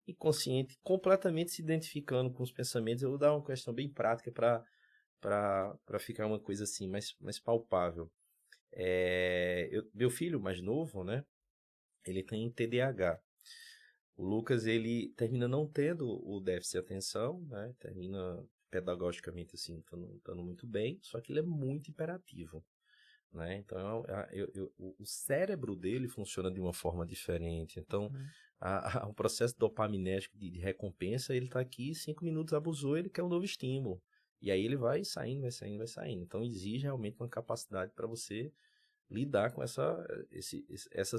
inconsciente, completamente se identificando com os pensamentos. Eu vou dar uma questão bem prática para ficar uma coisa assim mais palpável. Meu filho mais novo, né? Ele tem TDAH. O Lucas, ele termina não tendo o déficit de atenção, né? Termina pedagogicamente assim, estando muito bem, só que ele é muito hiperativo, né? Então, o cérebro dele funciona de uma forma diferente. Então, Uhum. o processo dopaminérgico de recompensa, ele está aqui, 5 minutos abusou, ele quer um novo estímulo. E aí ele vai saindo, vai saindo, vai saindo. Então, exige realmente uma capacidade para você lidar com essa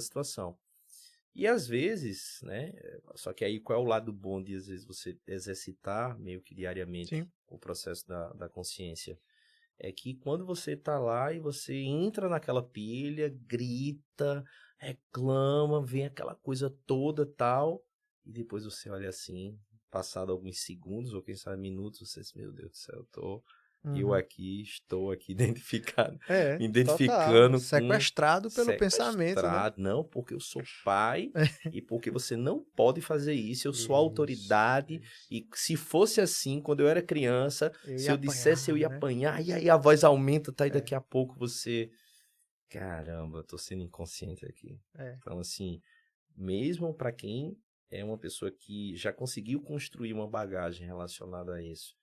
situação. E às vezes, né? Só que aí qual é o lado bom de às vezes você exercitar meio que diariamente Sim. o processo da consciência? É que quando você tá lá e você entra naquela pilha, grita, reclama, vem aquela coisa toda tal, e depois você olha assim, passado alguns segundos ou quem sabe minutos, você diz, meu Deus do céu, Uhum. estou aqui identificado, me Total. identificando com Sequestrado pelo pensamento, né? sequestrado, não, porque eu sou pai e porque você não pode fazer isso, eu sou Isso, autoridade, isso. e se fosse assim, quando eu era criança, Eu se ia eu dissesse eu apanhar, ia né? apanhar, e aí a voz aumenta, tá? E É, daqui a pouco você... Caramba, eu tô sendo inconsciente aqui. é. Então, assim, mesmo para quem é uma pessoa que já conseguiu construir uma bagagem relacionada a isso,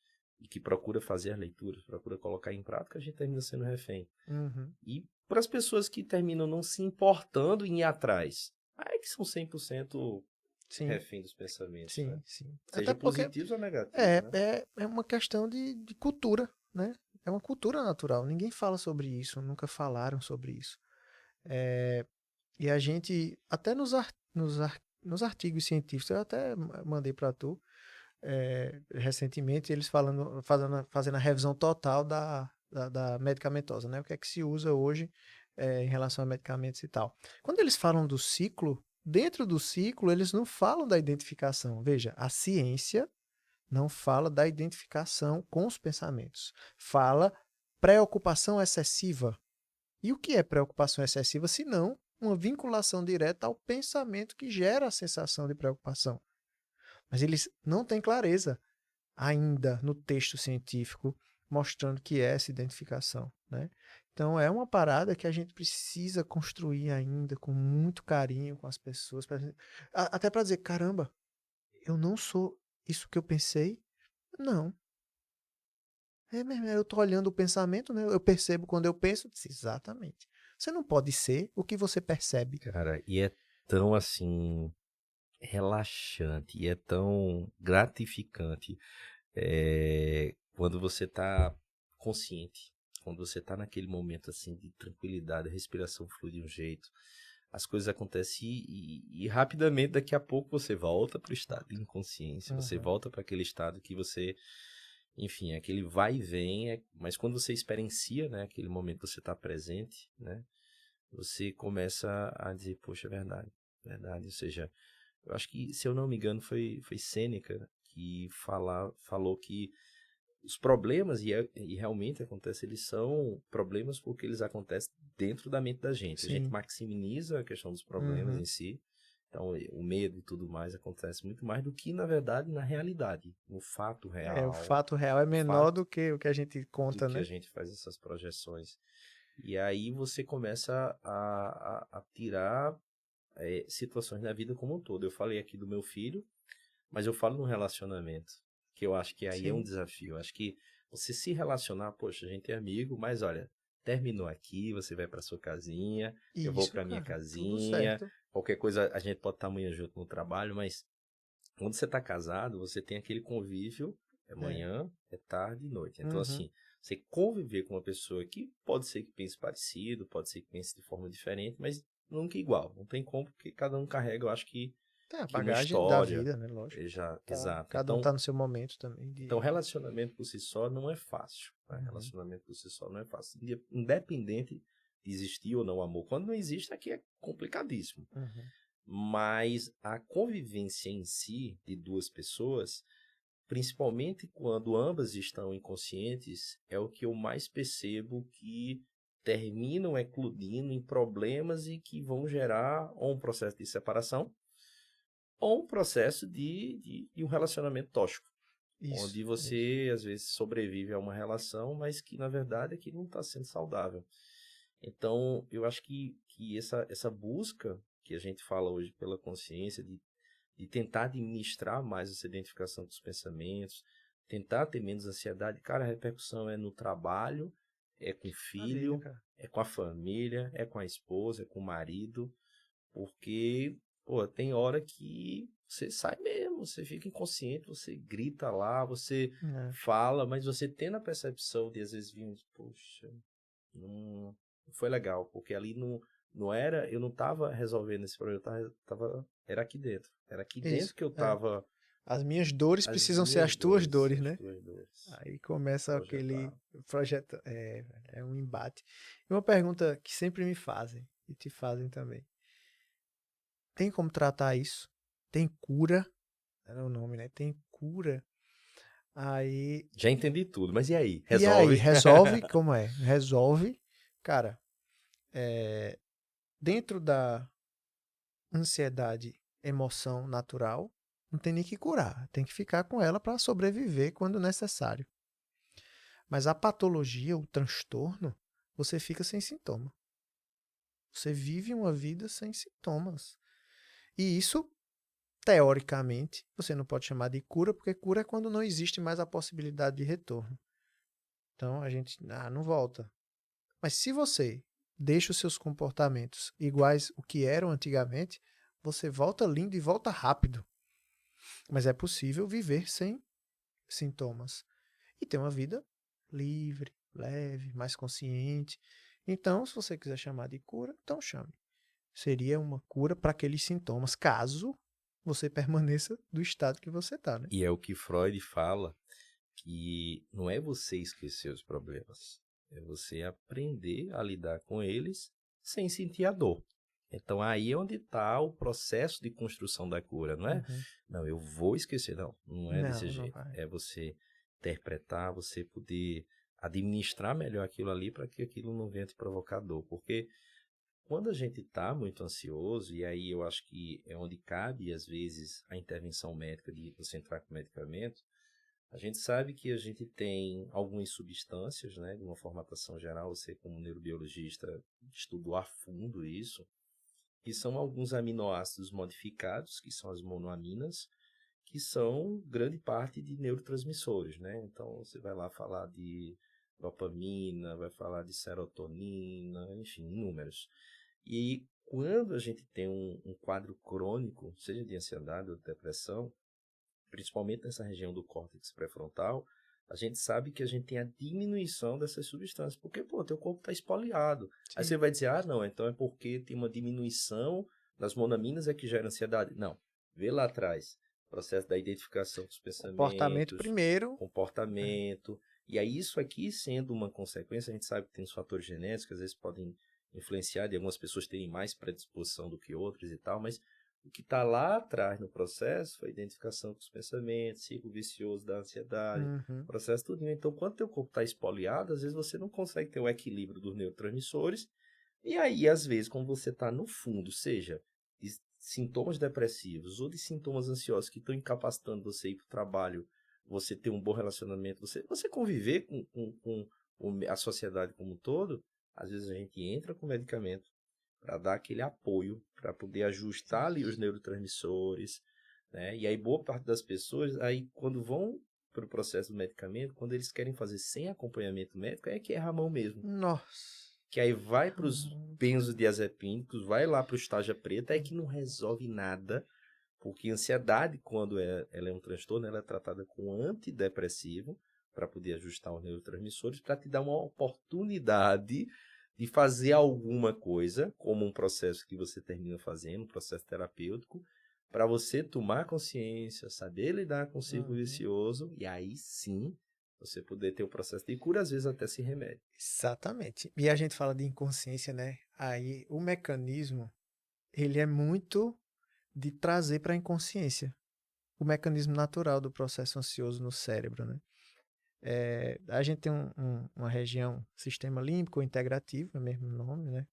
e que procura fazer as leituras, procura colocar em prática, a gente termina sendo refém. Uhum. E para as pessoas que terminam não se importando em ir atrás, aí que são 100% Sim, refém dos pensamentos, né? sim, sim. Até Seja porque positivos ou negativos, né? é uma questão de cultura, né? é uma cultura natural. Ninguém fala sobre isso, nunca falaram sobre isso. E a gente, até nos artigos científicos, eu até mandei para tu, recentemente, eles fazendo a revisão total da medicamentosa, né? O que é que se usa hoje em relação a medicamentos e tal. Quando eles falam do ciclo, dentro do ciclo, eles não falam da identificação. Veja, a ciência não fala da identificação com os pensamentos. Fala preocupação excessiva. E o que é preocupação excessiva, se não uma vinculação direta ao pensamento que gera a sensação de preocupação? Mas eles não têm clareza ainda no texto científico mostrando que é essa identificação, né? Então é uma parada que a gente precisa construir ainda com muito carinho com as pessoas, até para dizer, caramba, eu não sou isso que eu pensei, não. É mesmo, eu tô olhando o pensamento, né? Eu percebo quando eu penso, exatamente. Você não pode ser o que você percebe. Cara, e é tão assim relaxante, e é tão gratificante quando você tá consciente, quando você tá naquele momento assim de tranquilidade, a respiração flui de um jeito, as coisas acontecem e rapidamente daqui a pouco você volta para o estado de inconsciência, você volta para aquele estado que você, enfim, aquele vai e vem, mas quando você experiencia, né, aquele momento que você está presente, né, você começa a dizer, poxa, é verdade, verdade, ou seja, eu acho que, se eu não me engano, foi Sêneca que falou que os problemas, e realmente acontece, eles são problemas porque eles acontecem dentro da mente da gente. A gente Sim. maximiza a questão dos problemas em si. Então, o medo e tudo mais acontece muito mais do que, na verdade, na realidade, no fato O real, fato real é o menor fato do que o que a gente do conta, que a né? gente faz essas projeções. E aí você começa a tirar situações da vida como um todo. Eu falei aqui do meu filho, mas eu falo no relacionamento, que eu acho que aí é um Sim. desafio. Eu acho que você se relacionar, poxa, a gente é amigo, mas olha, terminou aqui, você vai para sua casinha, eu vou Isso, para minha cara, tudo casinha, certo. qualquer coisa a gente pode estar amanhã junto no trabalho, mas quando você está casado, você tem aquele convívio, é É. manhã, é tarde e noite. Então, Uhum. assim, você conviver com uma pessoa que pode ser que pense parecido, pode ser que pense de forma diferente, mas nunca igual. Não tem como, porque cada um carrega, eu acho Tem a que uma bagagem da história. vida, né? Lógico. Tá. Exato. Cada um tá no seu momento também Então, relacionamento por si só não é fácil. Né? Uhum. Relacionamento por si só não é fácil. Independente de existir ou não amor. Quando não existe, aqui é complicadíssimo. Uhum. Mas a convivência em si de duas pessoas, principalmente quando ambas estão inconscientes, é o que eu mais percebo que terminam eclodindo em problemas e que vão gerar ou um processo de separação ou um processo de um relacionamento tóxico, Isso, onde isso. você às vezes sobrevive a uma relação, mas que na verdade aqui não está sendo saudável. Então, eu acho que essa busca que a gente fala hoje pela consciência, de tentar administrar mais essa identificação com os pensamentos, tentar ter menos ansiedade, cara, a repercussão é no trabalho, é com o Maravilha, filho, cara. é com a família, é com a esposa, é com o marido, porque, pô, tem hora que você sai mesmo, você fica inconsciente, você grita lá, você É. fala, mas você tem a percepção de às vezes vir, poxa, não foi legal, porque ali não era, eu não estava resolvendo esse problema, era aqui dentro. Era aqui Isso. dentro que eu É. estava As minhas dores as precisam ser minhas as tuas dores, dores, as né? tuas dores. Aí começa aquele Projetar. projeto. É um embate. E uma pergunta que sempre me fazem, e te fazem também. Tem como tratar isso? Tem cura? Era o nome, né? Tem cura. Aí. Já entendi tudo, mas e aí? E aí, Resolve? resolve? Como é? Resolve. Cara, é, dentro da ansiedade, emoção natural, não tem nem que curar. Tem que ficar com ela para sobreviver quando necessário. Mas a patologia, o transtorno, você fica sem sintoma. Você vive uma vida sem sintomas. E isso, teoricamente, você não pode chamar de cura, porque cura é quando não existe mais a possibilidade de retorno. Então a gente não volta. Mas se você deixa os seus comportamentos iguais o que eram antigamente, você volta lindo e volta rápido. Mas é possível viver sem sintomas e ter uma vida livre, leve, mais consciente. Então, se você quiser chamar de cura, então chame. Seria uma cura para aqueles sintomas, caso você permaneça do estado que você está, né? E é o que Freud fala, que não é você esquecer os problemas, é você aprender a lidar com eles sem sentir a dor. Então aí é onde está o processo de construção da cura, não é? Uhum. Não, eu vou esquecer, não é desse Não, não jeito. vai. É você interpretar, você poder administrar melhor aquilo ali para que aquilo não venha te provocar dor. Porque quando a gente está muito ansioso, e aí eu acho que é onde cabe, às vezes, a intervenção médica de você entrar com medicamento, a gente sabe que a gente tem algumas substâncias, né, de uma formatação geral, você como neurobiologista estudou a fundo isso, que são alguns aminoácidos modificados, que são as monoaminas, que são grande parte de neurotransmissores, né? Então você vai lá falar de dopamina, vai falar de serotonina, enfim, inúmeros. E quando a gente tem um quadro crônico, seja de ansiedade ou de depressão, principalmente nessa região do córtex pré-frontal, a gente sabe que a gente tem a diminuição dessas substâncias, porque, pô, teu corpo está espoliado. Aí Sim. você vai dizer, ah, não, então é porque tem uma diminuição das monaminas é que gera ansiedade. Não, vê lá atrás, processo da identificação dos Comportamento pensamentos, primeiro. comportamento, e aí isso aqui sendo uma consequência, a gente sabe que tem os fatores genéticos, que às vezes podem influenciar de algumas pessoas terem mais predisposição do que outras e tal, mas o que está lá atrás no processo foi a identificação com os pensamentos, ciclo vicioso da ansiedade, Uhum. processo tudo. Então, quando teu corpo está espoliado, às vezes você não consegue ter o equilíbrio dos neurotransmissores. E aí, às vezes, quando você está no fundo, seja de sintomas depressivos ou de sintomas ansiosos que estão incapacitando você ir para o trabalho, você ter um bom relacionamento, você conviver com a sociedade como um todo, às vezes a gente entra com medicamento para dar aquele apoio, para poder ajustar ali os neurotransmissores, né? E aí boa parte das pessoas, aí quando vão para o processo do medicamento, quando eles querem fazer sem acompanhamento médico, é que erra a mão mesmo. Nossa. Que aí vai para os benzodiazepínicos, vai lá para o estágio preta, é que não resolve nada, porque a ansiedade, quando ela é um transtorno, ela é tratada com antidepressivo, para poder ajustar os neurotransmissores, para te dar uma oportunidade de fazer alguma coisa, como um processo que você termina fazendo, um processo terapêutico, para você tomar consciência, saber lidar com o ciclo vicioso, e aí sim você poder ter o processo de cura, às vezes até sem remédio. Exatamente. E a gente fala de inconsciência, né? Aí o mecanismo, ele é muito de trazer para a inconsciência o mecanismo natural do processo ansioso no cérebro, né? A gente tem uma região, sistema límbico integrativo, é o mesmo nome, né?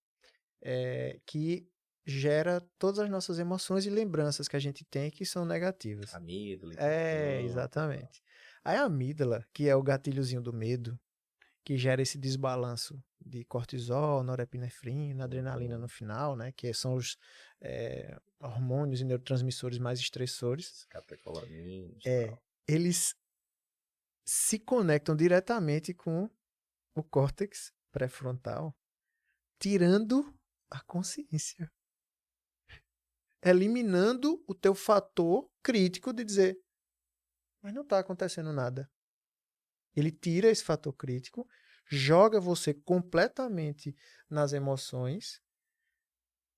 Que gera todas as nossas emoções e lembranças que a gente tem que são negativas. Amígdala, hipotálamo, Exatamente. Aí a amígdala, que é o gatilhozinho do medo, que gera esse desbalanço de cortisol, norepinefrina, adrenalina no final, né? Que são os hormônios e neurotransmissores mais estressores. catecolaminas e É, tal. eles se conectam diretamente com o córtex pré-frontal, tirando a consciência, eliminando o teu fator crítico de dizer, mas não está acontecendo nada. Ele tira esse fator crítico, joga você completamente nas emoções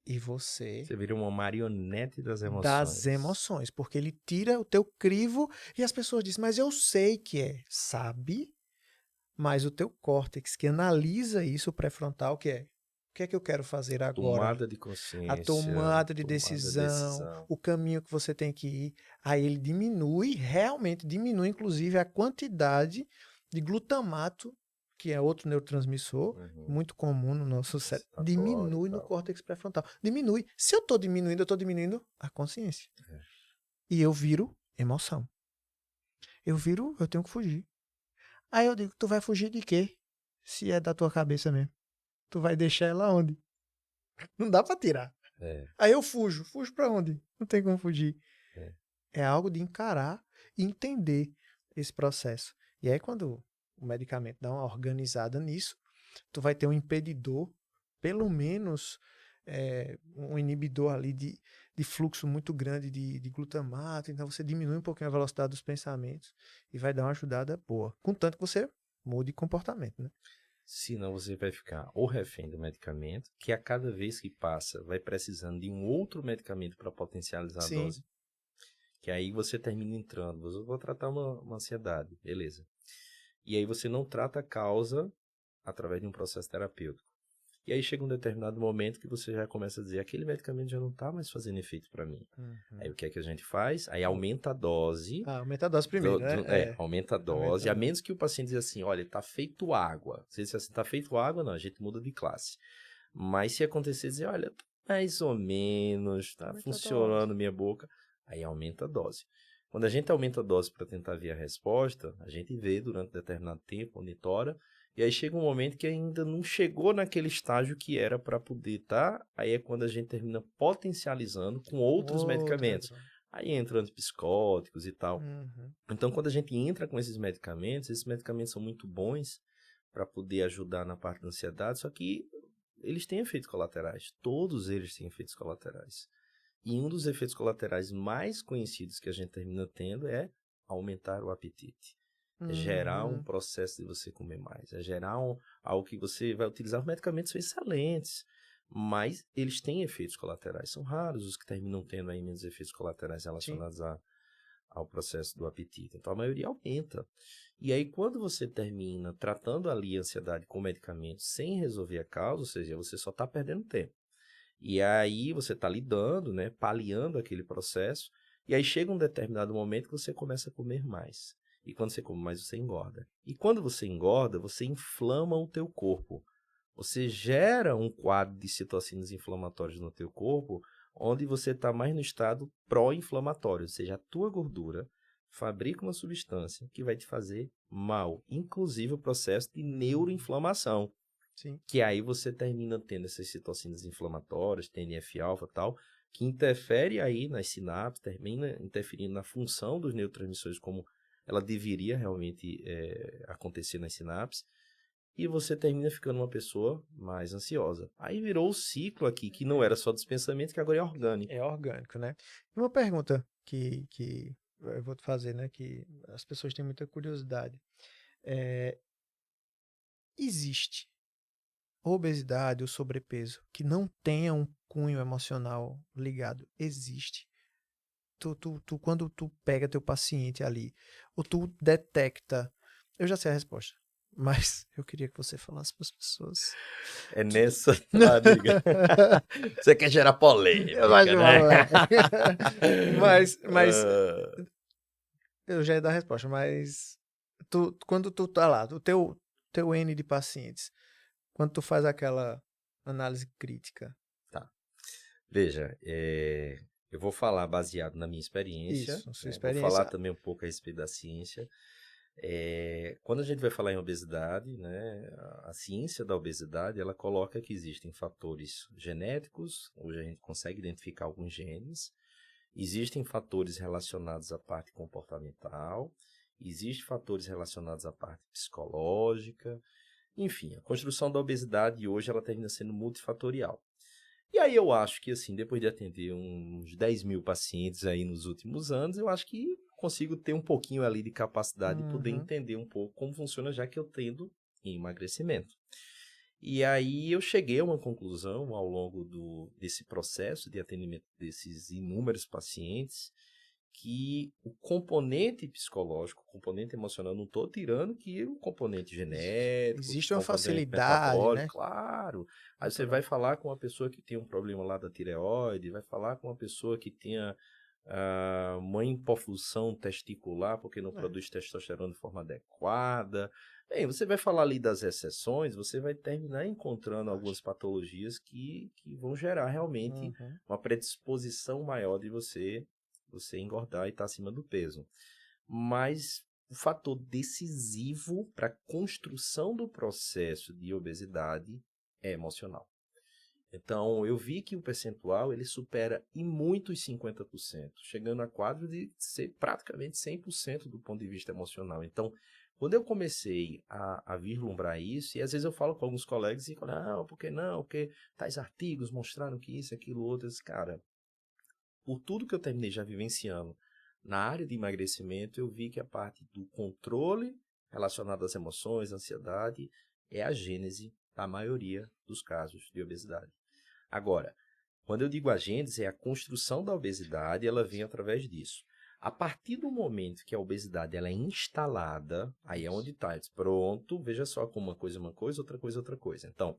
e você Você vira uma marionete das das emoções. emoções, porque ele tira o teu crivo e as pessoas dizem, mas eu sei que é. Sabe? Mas o teu córtex que analisa isso, o pré-frontal, que é o que é que eu quero fazer agora? Tomada de A consciência, tomada de tomada de decisão, decisão. o caminho que você tem que ir. Aí ele diminui, realmente diminui, inclusive, a quantidade de glutamato, que é outro neurotransmissor, muito comum no nosso cérebro, Excitatório e diminui no tal. córtex pré-frontal. Diminui. Se eu estou diminuindo a consciência. E eu viro emoção. Eu tenho que fugir. Aí eu digo, tu vai fugir de quê? Se é da tua cabeça mesmo. Tu vai deixar ela onde? Não dá pra tirar. Aí eu fujo. Fujo pra onde? Não tem como fugir. É algo de encarar e entender esse processo. E aí quando o medicamento dá uma organizada nisso, tu vai ter um impedidor, pelo menos um inibidor ali de fluxo muito grande de glutamato. Então você diminui um pouquinho a velocidade dos pensamentos e vai dar uma ajudada boa. Contanto que você mude comportamento, né? Senão você vai ficar ou refém do medicamento, que a cada vez que passa vai precisando de um outro medicamento para potencializar a Sim. dose, que aí você termina entrando, eu vou tratar uma ansiedade, beleza. E aí você não trata a causa através de um processo terapêutico. E aí chega um determinado momento que você já começa a dizer, aquele medicamento já não está mais fazendo efeito para mim. Aí o que é que a gente faz? Aí aumenta a dose. Aumenta a dose primeiro, né? Aumenta a dose. A menos que o paciente diga assim, olha, está feito água. Se ele diz assim, está feito água, não, a gente muda de classe. Mas se acontecer, dizer, olha, mais ou menos, está funcionando minha boca, aí aumenta a dose. Quando a gente aumenta a dose para tentar ver a resposta, a gente vê durante determinado tempo, monitora, e aí chega um momento que ainda não chegou naquele estágio que era para poder estar, aí é quando a gente termina potencializando com outros medicamentos. Aí entra antipsicóticos e tal. Então, quando a gente entra com esses medicamentos são muito bons para poder ajudar na parte da ansiedade, só que eles têm efeitos colaterais. Todos eles têm efeitos colaterais. E um dos efeitos colaterais mais conhecidos que a gente termina tendo é aumentar o apetite. É gerar um processo de você comer mais. É gerar algo que você vai utilizar. Os medicamentos são excelentes, mas eles têm efeitos colaterais. São raros os que terminam tendo aí menos efeitos colaterais relacionados ao processo do apetite. Então, a maioria aumenta. E aí, quando você termina tratando ali a ansiedade com medicamentos sem resolver a causa, ou seja, você só está perdendo tempo. E aí, você está lidando, né, paliando aquele processo, e aí chega um determinado momento que você começa a comer mais. E quando você come mais, você engorda. E quando você engorda, você inflama o teu corpo. Você gera um quadro de citocinas inflamatórias no teu corpo, onde você está mais no estado pró-inflamatório, ou seja, a tua gordura fabrica uma substância que vai te fazer mal, inclusive o processo de neuroinflamação. Sim. Que aí você termina tendo essas citocinas inflamatórias, TNF-alfa e tal, que interfere aí nas sinapses, termina interferindo na função dos neurotransmissores como ela deveria realmente acontecer nas sinapses, e você termina ficando uma pessoa mais ansiosa. Aí virou o ciclo aqui, que não era só dos pensamentos, que agora é orgânico. É orgânico, né? E uma pergunta que eu vou te fazer, né? Que as pessoas têm muita curiosidade. Existe obesidade ou sobrepeso que não tenha um cunho emocional ligado? Existe. Quando tu pega teu paciente ali, ou tu detecta... Eu já sei a resposta, mas eu queria que você falasse para as pessoas. É nessa, amiga. Você quer gerar polêmica, né? Mas eu já ia dar a resposta, mas quando tu tá lá, o teu N de pacientes, quando tu faz aquela análise crítica. Tá. Veja, eu vou falar baseado na minha experiência. Isso, sua experiência. Vou falar também um pouco a respeito da ciência. Quando a gente vai falar em obesidade, né, a ciência da obesidade, ela coloca que existem fatores genéticos, hoje a gente consegue identificar alguns genes, existem fatores relacionados à parte comportamental, existem fatores relacionados à parte psicológica, enfim, a construção da obesidade hoje ela termina sendo multifatorial. E aí eu acho que, assim, depois de atender uns 10 mil pacientes aí nos últimos anos, eu acho que consigo ter um pouquinho ali de capacidade de poder entender um pouco como funciona, já que eu tendo em emagrecimento. E aí eu cheguei a uma conclusão ao longo desse processo de atendimento desses inúmeros pacientes, que o componente psicológico, o componente emocional, não estou tirando que o componente genético, existe o uma componente facilidade, metabólico, né? claro. Aí você vai falar com uma pessoa que tem um problema lá da tireoide, vai falar com uma pessoa que tenha uma hipofunção testicular porque não produz testosterona de forma adequada. Bem, você vai falar ali das exceções, você vai terminar encontrando algumas patologias que vão gerar realmente uma predisposição maior de você engordar e estar acima do peso. Mas o fator decisivo para a construção do processo de obesidade é emocional. Então, eu vi que o percentual ele supera e muito os 50%, chegando a quadro de ser praticamente 100% do ponto de vista emocional. Então, quando eu comecei a vislumbrar isso, e às vezes eu falo com alguns colegas e falam, não, por que não? Porque tais artigos mostraram que isso, aquilo, outro. Cara, por tudo que eu terminei já vivenciando na área de emagrecimento, eu vi que a parte do controle relacionado às emoções, ansiedade, é a gênese da maioria dos casos de obesidade. Agora, quando eu digo a gênese, é a construção da obesidade, ela vem através disso. A partir do momento que a obesidade ela é instalada, aí é onde está. Pronto, veja só como uma coisa é uma coisa, outra coisa é outra coisa. Então,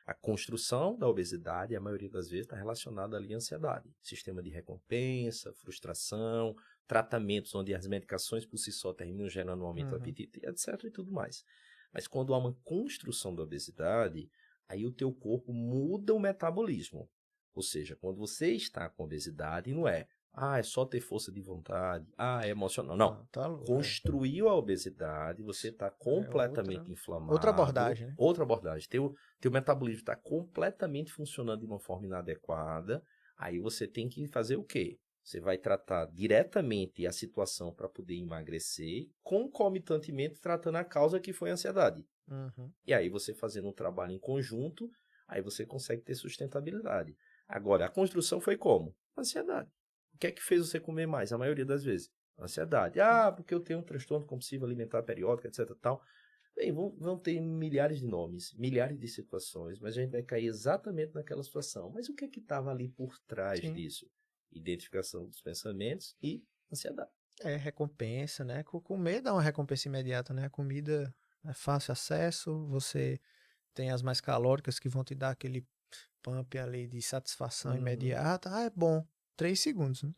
a construção da obesidade, a maioria das vezes, está relacionada ali à ansiedade. Sistema de recompensa, frustração, tratamentos onde as medicações por si só terminam gerando um aumento do apetite, etc. e tudo mais. Mas quando há uma construção da obesidade, aí o teu corpo muda o metabolismo. Ou seja, quando você está com obesidade, não é é só ter força de vontade, é emocional. Não, Tá, construiu a obesidade, você está completamente inflamado. Outra abordagem, né? Outra abordagem. Teu metabolismo está completamente funcionando de uma forma inadequada, aí você tem que fazer o quê? Você vai tratar diretamente a situação para poder emagrecer, concomitantemente tratando a causa que foi a ansiedade. E aí você fazendo um trabalho em conjunto, aí você consegue ter sustentabilidade. Agora, a construção foi como? Ansiedade. O que é que fez você comer mais? A maioria das vezes. Ansiedade. Porque eu tenho um transtorno compulsivo alimentar periódico, etc. Tal. Bem, vão ter milhares de nomes, milhares de situações, mas a gente vai cair exatamente naquela situação. Mas o que é que estava ali por trás disso? Identificação dos pensamentos e ansiedade. Recompensa, né? Comer dá uma recompensa imediata, né? A comida é fácil acesso, você tem as mais calóricas que vão te dar aquele pump ali de satisfação imediata. É bom. 3 segundos, né?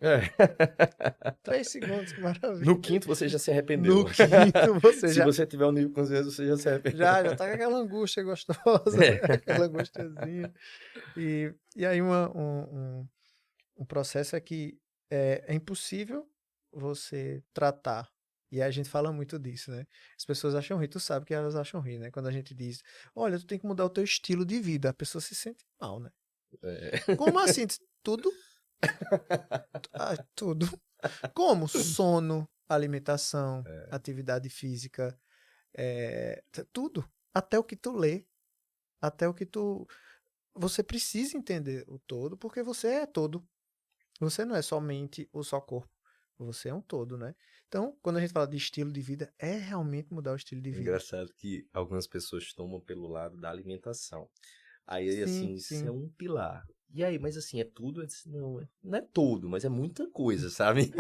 3 segundos, que maravilha. No quinto você já se arrependeu. No quinto você Se você tiver um nível de consciência, você já se arrependeu. Já tá com aquela angústia gostosa, aquela angustiazinha. E aí um processo é que é impossível você tratar. E a gente fala muito disso, né? As pessoas acham ruim, tu sabe que elas acham ruim, né? Quando a gente diz, olha, tu tem que mudar o teu estilo de vida, a pessoa se sente mal, né? Como assim? Tudo? Tudo. Como? Sono, alimentação, atividade física, tudo. Até o que tu lê, até o que tu... Você precisa entender o todo, porque você é todo. Você não é somente o só corpo. Você é um todo, né? Então, quando a gente fala de estilo de vida, é realmente mudar o estilo de vida. Engraçado que algumas pessoas tomam pelo lado da alimentação. Aí, assim, isso é um pilar. E aí, mas assim, é tudo? Não é tudo, mas é muita coisa, sabe?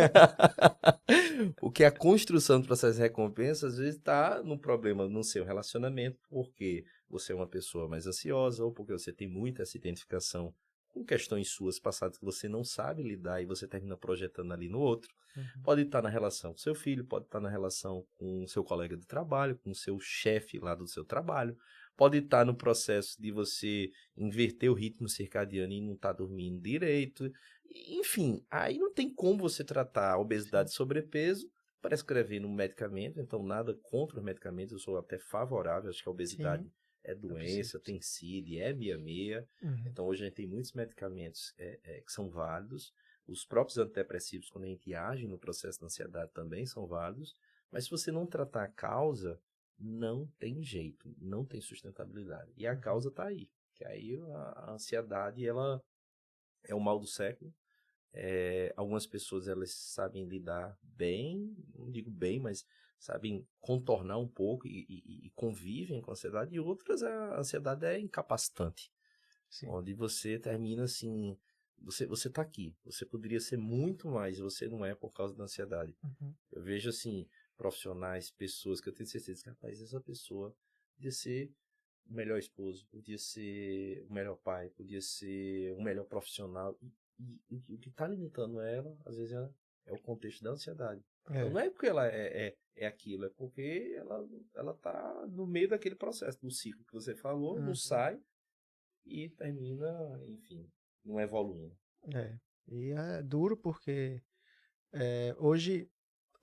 Porque a construção do processo de recompensa, às vezes, está no problema no seu relacionamento, porque você é uma pessoa mais ansiosa, ou porque você tem muita essa identificação com questões suas passadas que você não sabe lidar e você termina projetando ali no outro. Pode estar na relação com seu filho, pode estar na relação com seu colega de trabalho, com seu chefe lá do seu trabalho, pode estar no processo de você inverter o ritmo circadiano e não estar dormindo direito. Enfim, aí não tem como você tratar a obesidade e sobrepeso prescrevendo um medicamento, então nada contra os medicamentos, eu sou até favorável, acho que a obesidade é doença, tem CID, é meia-meia. Então hoje a gente tem muitos medicamentos que são válidos. Os próprios antidepressivos, quando a gente age no processo da ansiedade, também são válidos. Mas se você não tratar a causa, não tem jeito, não tem sustentabilidade. E a causa está aí. Que aí a ansiedade, ela é o mal do século. Algumas pessoas, elas sabem lidar bem, não digo bem, mas sabem contornar um pouco e convivem com a ansiedade. E outras, a ansiedade é incapacitante. Onde você termina assim... Você está aqui, você poderia ser muito mais, você não é por causa da ansiedade. Eu vejo assim, profissionais, pessoas que eu tenho certeza que, rapaz, essa pessoa podia ser o melhor esposo, podia ser o melhor pai, podia ser o melhor profissional. E o que está limitando ela, às vezes, é o contexto da ansiedade. Então, não é porque ela é aquilo, é porque ela está no meio daquele processo, do ciclo que você falou, não sai e termina, enfim, não evoluindo. E é duro porque hoje,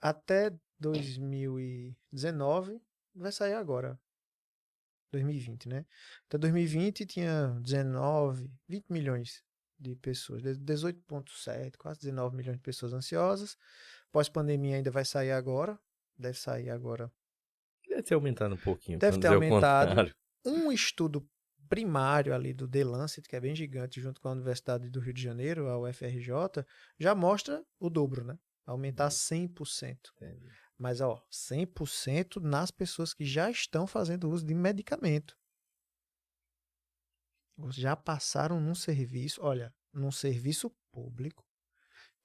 até 2019, vai sair agora, 2020, né? Até 2020 tinha 20 milhões de pessoas, 18,7, quase 19 milhões de pessoas ansiosas. Pós-pandemia ainda vai sair agora, deve sair agora. Deve ter aumentado um pouquinho, Deve ter aumentado. O um estudo primário ali do The Lancet, que é bem gigante, junto com a Universidade do Rio de Janeiro, a UFRJ, já mostra o dobro, né? Aumentar 100%. Mas, ó, 100% nas pessoas que já estão fazendo uso de medicamento. Já passaram num serviço, olha, num serviço público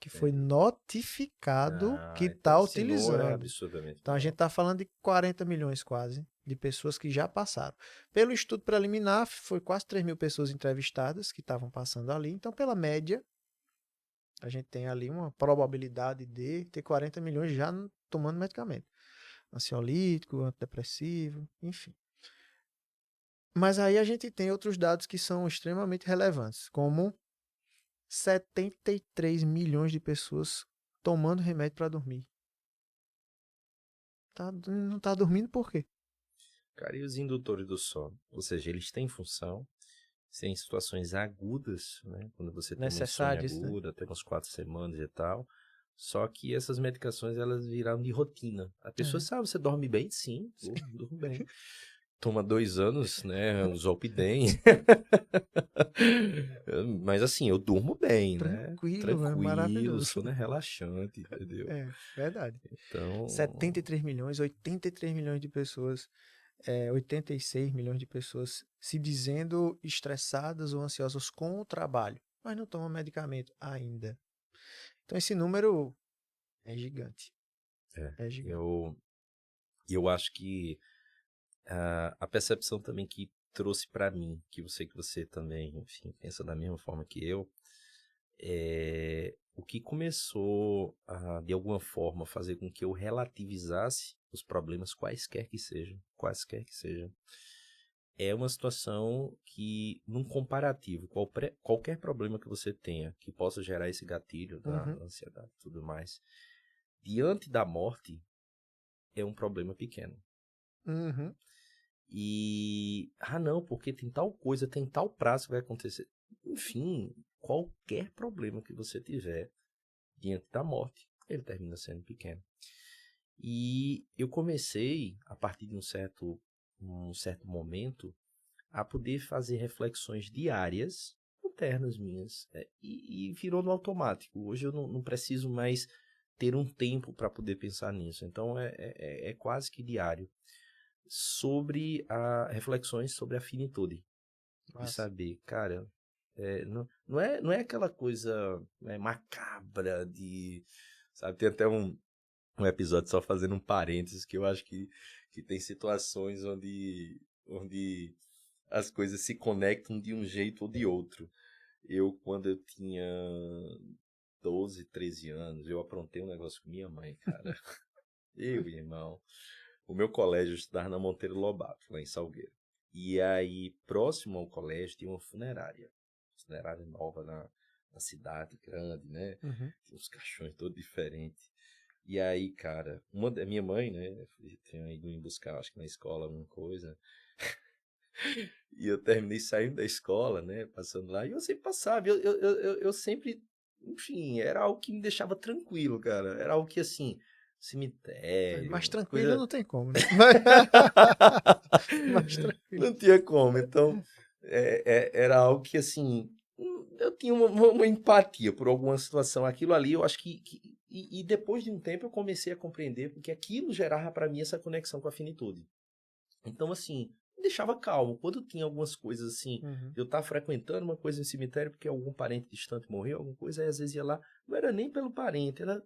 que foi Entendi. notificado que Então está esse número é utilizando. absurdamente Então a gente maior. está falando de 40 milhões quase de pessoas que já passaram. Pelo estudo preliminar, foi quase 3 mil pessoas entrevistadas que estavam passando ali. Então, pela média, a gente tem ali uma probabilidade de ter 40 milhões já tomando medicamento. Ansiolítico, antidepressivo, enfim. Mas aí a gente tem outros dados que são extremamente relevantes, como 73 milhões de pessoas tomando remédio para dormir. Não está dormindo por quê? Cara, e os indutores do sono? Ou seja, eles têm função, têm situações agudas, né? Quando você tem uma insônia Necessário isso, né? aguda, até umas 4 semanas e tal. Só que essas medicações, elas viraram de rotina. A pessoa É. sabe, você dorme bem? Sim, durmo bem. Toma 2 anos, né? Um Zolpidem. Mas assim, eu durmo bem, né? Tranquilo, é Tranquilo, o maravilhoso. sono é relaxante, entendeu? É, verdade. Então, 73 milhões, 83 milhões de pessoas, 86 milhões de pessoas se dizendo estressadas ou ansiosas com o trabalho, mas não tomam medicamento ainda. Então esse número é gigante. é, É gigante. eu acho que a percepção também que trouxe para mim, que eu sei que você também, enfim, pensa da mesma forma que eu, o que começou a, de alguma forma, fazer com que eu relativizasse os problemas, quaisquer que sejam, é uma situação que, num comparativo, qualquer problema que você tenha, que possa gerar esse gatilho da Uhum, ansiedade e tudo mais, diante da morte, é um problema pequeno. uhum. E, não, porque tem tal coisa, tem tal prazo que vai acontecer. Enfim, qualquer problema que você tiver diante da morte, ele termina sendo pequeno. E eu comecei, a partir de um certo momento, a poder fazer reflexões diárias, internas minhas, e virou no automático. Hoje eu não preciso mais ter um tempo para poder pensar nisso. Então é quase que diário. Sobre reflexões sobre a finitude. De Massa. saber, cara, não é aquela coisa, né, macabra de, sabe, tem até um episódio só fazendo um parênteses que eu acho que tem situações onde as coisas se conectam de um jeito ou de outro. Quando eu tinha 12, 13 anos, eu aprontei um negócio com minha mãe, cara. Irmão, o meu colégio estudava na Monteiro Lobato, lá em Salgueiro. E aí, próximo ao colégio, tinha uma funerária. Funerária nova na cidade, grande, né? Uhum. Tinha uns caixões todos diferentes. E aí, cara, minha mãe, né? Tinha ido me buscar, acho que na escola, alguma coisa. E eu terminei saindo da escola, né? Passando lá. E eu sempre passava. Eu sempre, enfim, era algo que me deixava tranquilo, cara. Era algo que, assim, Mais cemitério, tranquilo coisa. não tem como, né? Mais tranquilo. Não tinha como. Então, era algo que, assim, eu tinha uma empatia por alguma situação. Aquilo ali, eu acho e depois de um tempo eu comecei a compreender porque aquilo gerava para mim essa conexão com a finitude. Então, assim, me deixava calmo. Quando tinha algumas coisas assim, Uhum. eu estava frequentando uma coisa no cemitério porque algum parente distante morreu, alguma coisa, aí às vezes ia lá, não era nem pelo parente, era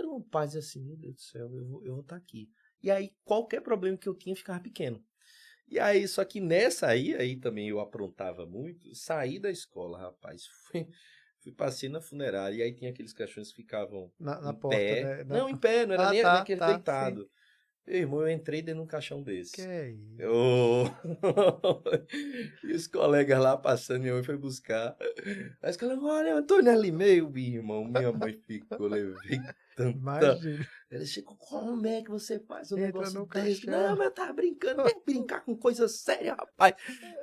uma paz assim, meu Deus do céu, eu vou estar aqui. E aí, qualquer problema que eu tinha ficava pequeno. E aí, só que nessa aí também eu aprontava muito, saí da escola, rapaz, passei na funerária, e aí tinha aqueles caixões que ficavam Na em porta, pé. né? Não, em pé, não era Ah, nem tá, naquele tá, sim. deitado. Meu irmão, eu entrei dentro de um caixão Que desse. é isso? Eu... E os colegas lá passando, minha mãe foi buscar. Aí os colegas, olha, Antônio ali meio, irmão. Minha mãe ficou, levei tanta. Imagina. Ela chegou, como é que você faz um Entra negócio no desse? Não, caixão. mas eu tava brincando, vem brincar com coisa séria, rapaz.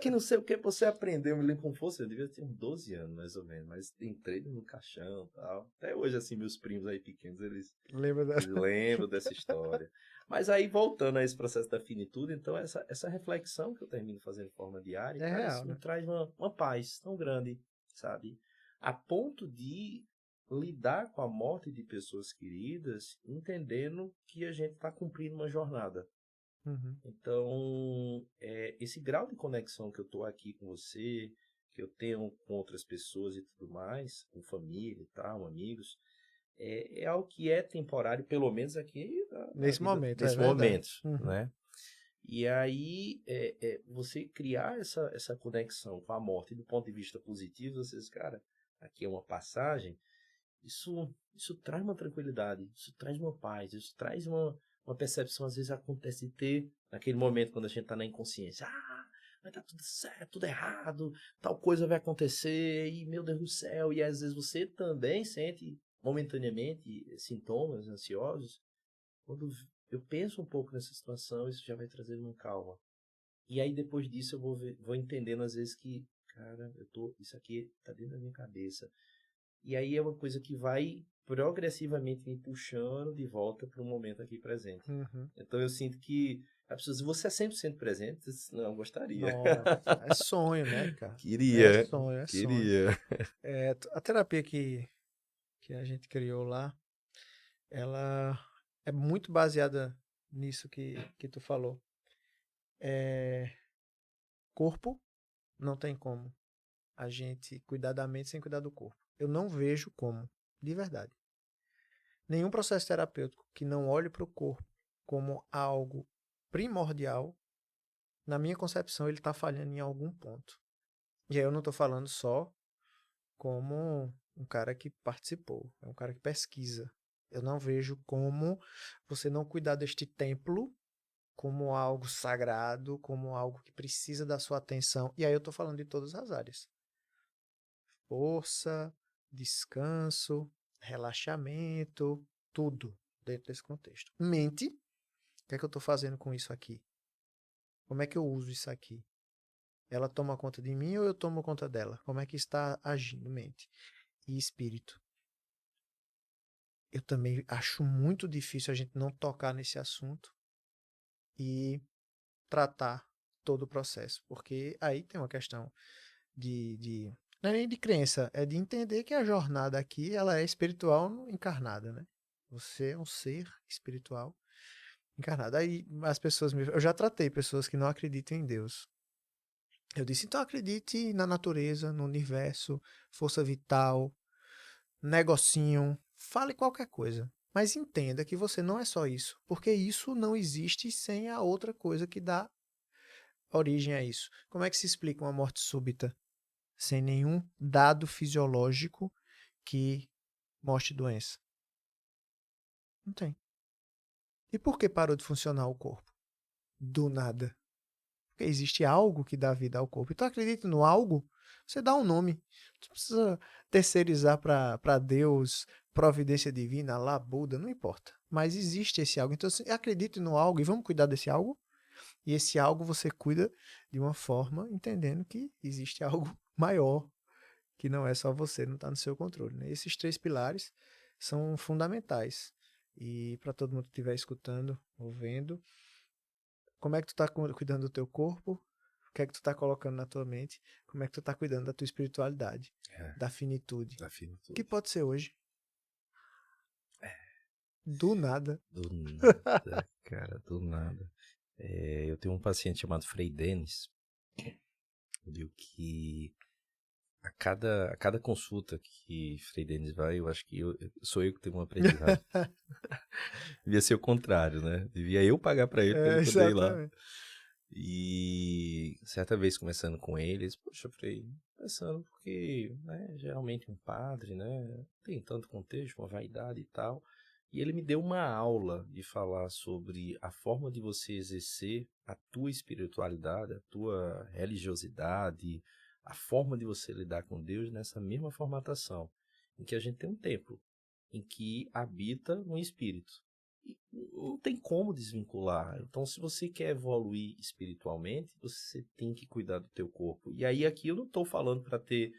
Que não sei o que você aprendeu. Eu me lembro como fosse, eu devia ter uns 12 anos, mais ou menos. Mas entrei no caixão e tal. Até hoje, assim, meus primos aí pequenos, Lembra eles dessa? lembram dessa história. Mas aí, voltando a esse processo da finitude, então, essa reflexão que eu termino fazendo de forma diária, É cara, real, isso me né? traz uma paz tão grande, sabe? A ponto de lidar com a morte de pessoas queridas, entendendo que a gente está cumprindo uma jornada. Uhum. Então, esse grau de conexão que eu estou aqui com você, que eu tenho com outras pessoas e tudo mais, com família e tal, amigos, é algo que é temporário, pelo menos aqui na Nesse vida, momento, é nesse verdade. momento, Uhum. né? E aí, você criar essa conexão com a morte do ponto de vista positivo, você diz, cara, aqui é uma passagem, isso traz uma tranquilidade, isso traz uma paz, isso traz uma percepção, às vezes acontece de ter, naquele momento quando a gente está na inconsciência, vai dar tudo certo, tudo errado, tal coisa vai acontecer, e meu Deus do céu, e às vezes você também sente momentaneamente sintomas ansiosos. Quando eu penso um pouco nessa situação, isso já vai trazer uma calma. E aí depois disso eu vou entendendo às vezes que, cara, isso aqui tá dentro da minha cabeça. E aí é uma coisa que vai progressivamente me puxando de volta para o momento aqui presente. Uhum. Então eu sinto que a pessoa, se você é 100% presente, eu disse, não, gostaria. Nossa, é sonho, né, cara? É Queria, sonho, é sonho. queria. A terapia que a gente criou lá, ela é muito baseada nisso que tu falou. Corpo, não tem como a gente cuidar da mente sem cuidar do corpo. Eu não vejo como, de verdade. Nenhum processo terapêutico que não olhe para o corpo como algo primordial, na minha concepção, ele está falhando em algum ponto. E aí eu não estou falando só como um cara que participou, é um cara que pesquisa. Eu não vejo como você não cuidar deste templo como algo sagrado, como algo que precisa da sua atenção. E aí eu estou falando de todas as áreas. Força, descanso, relaxamento, tudo dentro desse contexto. Mente, o que é que eu estou fazendo com isso aqui? Como é que eu uso isso aqui? Ela toma conta de mim ou eu tomo conta dela? Como é que está agindo mente? E espírito. Eu também acho muito difícil a gente não tocar nesse assunto e tratar todo o processo, porque aí tem uma questão não é nem de crença, é de entender que a jornada aqui ela é espiritual encarnada, né? Você é um ser espiritual encarnado. Aí as pessoas eu já tratei pessoas que não acreditam em Deus. Eu disse, então acredite na natureza, no universo, força vital, negocinho, fale qualquer coisa. Mas entenda que você não é só isso, porque isso não existe sem a outra coisa que dá origem a isso. Como é que se explica uma morte súbita sem nenhum dado fisiológico que mostre doença? Não tem. E por que parou de funcionar o corpo? Do nada. Porque existe algo que dá vida ao corpo. Então acredita no algo, você dá um nome. Não precisa terceirizar para Deus, providência divina, lá, Buda, não importa. Mas existe esse algo. Então acredite no algo e vamos cuidar desse algo. E esse algo você cuida de uma forma entendendo que existe algo maior, que não é só você, não está no seu controle. Né? Esses três pilares são fundamentais. E para todo mundo que estiver escutando ou vendo, como é que tu está cuidando do teu corpo? O que é que tu está colocando na tua mente? Como é que tu está cuidando da tua espiritualidade? Da finitude. Da Que finitude. pode ser hoje. Do nada. Do nada, cara, do nada. Eu tenho um paciente chamado Frei Denis, viu, que a cada consulta que Frei Denis vai, eu acho que sou eu que tenho um aprendizado. Devia ser o contrário, né? Devia eu pagar pra ele poder ir lá. Exatamente. E certa vez conversando com ele, ele disse, poxa, Frei, pensando porque, né, geralmente um padre, né, tem tanto contexto, uma vaidade e tal. E ele me deu uma aula de falar sobre a forma de você exercer a tua espiritualidade, a tua religiosidade, a forma de você lidar com Deus nessa mesma formatação, em que a gente tem um templo, em que habita um espírito. E não tem como desvincular. Então, se você quer evoluir espiritualmente, você tem que cuidar do teu corpo. E aí aqui eu não estou falando para ter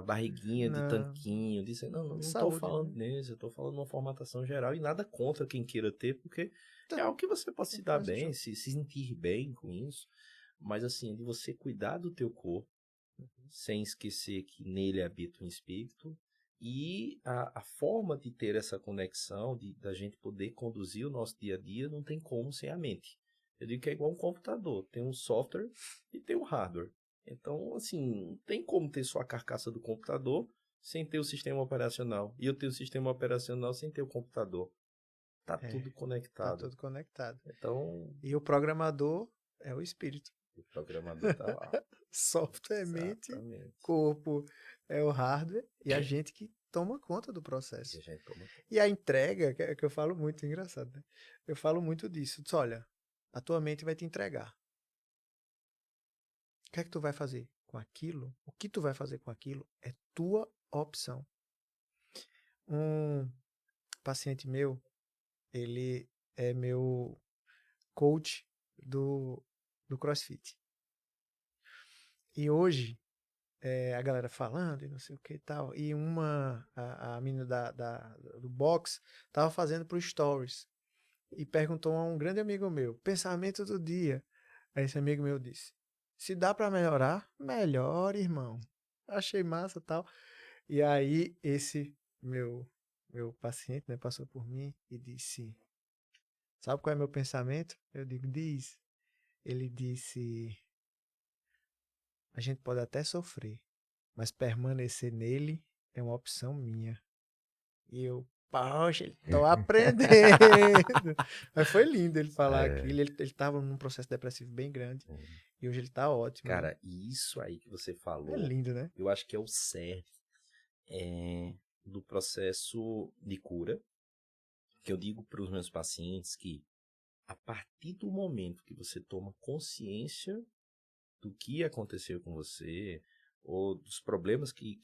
barriguinha de Não. tanquinho, não estou Saúde, falando né? nisso, eu estou falando de uma formatação geral e nada contra quem queira ter, porque é Então, algo que você pode tem se que dar fazer bem, junto. se sentir bem com isso, mas assim, de você cuidar do teu corpo, sem esquecer que nele habita um espírito, E a forma de ter essa conexão, da gente poder conduzir o nosso dia a dia, não tem como sem a mente. Eu digo que é igual um computador, tem um software e tem um hardware. Então, assim, não tem como ter só a carcaça do computador sem ter o sistema operacional. E eu tenho o sistema operacional sem ter o computador. Tá tudo Tá conectado. tudo conectado. Então, E o programador é o espírito. o programador tá lá. Software é mente, Exatamente. corpo é o hardware e a gente que toma conta do E processo. a gente toma conta. E a entrega, que eu falo muito, engraçado, né? Eu falo muito disso. Diz, olha, a tua mente vai te entregar. O que é que tu vai fazer com aquilo? O que tu vai fazer com aquilo é tua opção. Um paciente meu, ele é meu coach do CrossFit. E hoje, a galera falando e não sei o que e tal, e a menina do box tava fazendo pro Stories e perguntou a um grande amigo meu, pensamento do dia. Aí esse amigo meu disse, se dá para melhorar, melhore, irmão. Achei massa e tal. E aí esse meu paciente, né, passou por mim e disse, sabe qual é meu pensamento? Eu digo, diz. Ele disse, a gente pode até sofrer, mas permanecer nele é uma opção minha. E eu, poxa, tô aprendendo. Mas foi lindo ele falar aquilo. Ele tava num processo depressivo bem grande. E hoje ele tá ótimo. Cara, e isso aí que você É falou, lindo, né? eu acho que é o cerne do processo de cura, que eu digo para os meus pacientes que a partir do momento que você toma consciência do que aconteceu com você, ou dos problemas que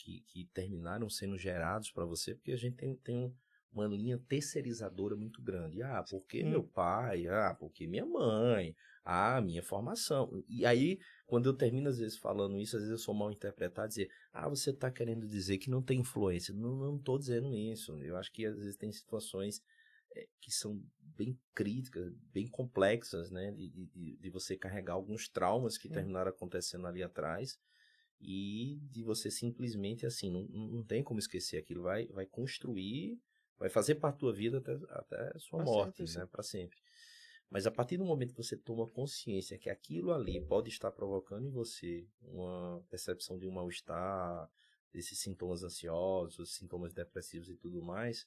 terminaram sendo gerados para você, porque a gente tem uma linha terceirizadora muito grande. Ah, porque meu Sim. pai? Ah, porque minha mãe? Ah, minha formação. E aí, quando eu termino às vezes falando isso, às vezes eu sou mal interpretado, dizer, ah, você está querendo dizer que não tem influência. Não estou dizendo isso. Eu acho que às vezes tem situações que são bem críticas, bem complexas, né? De você carregar alguns traumas que terminaram acontecendo ali atrás e de você simplesmente, assim, não tem como esquecer aquilo. Vai construir, vai fazer parte da tua vida até a sua Pra morte, sempre, sim. né? Para sempre. Mas a partir do momento que você toma consciência que aquilo ali pode estar provocando em você uma percepção de um mal-estar, desses sintomas ansiosos, sintomas depressivos e tudo mais,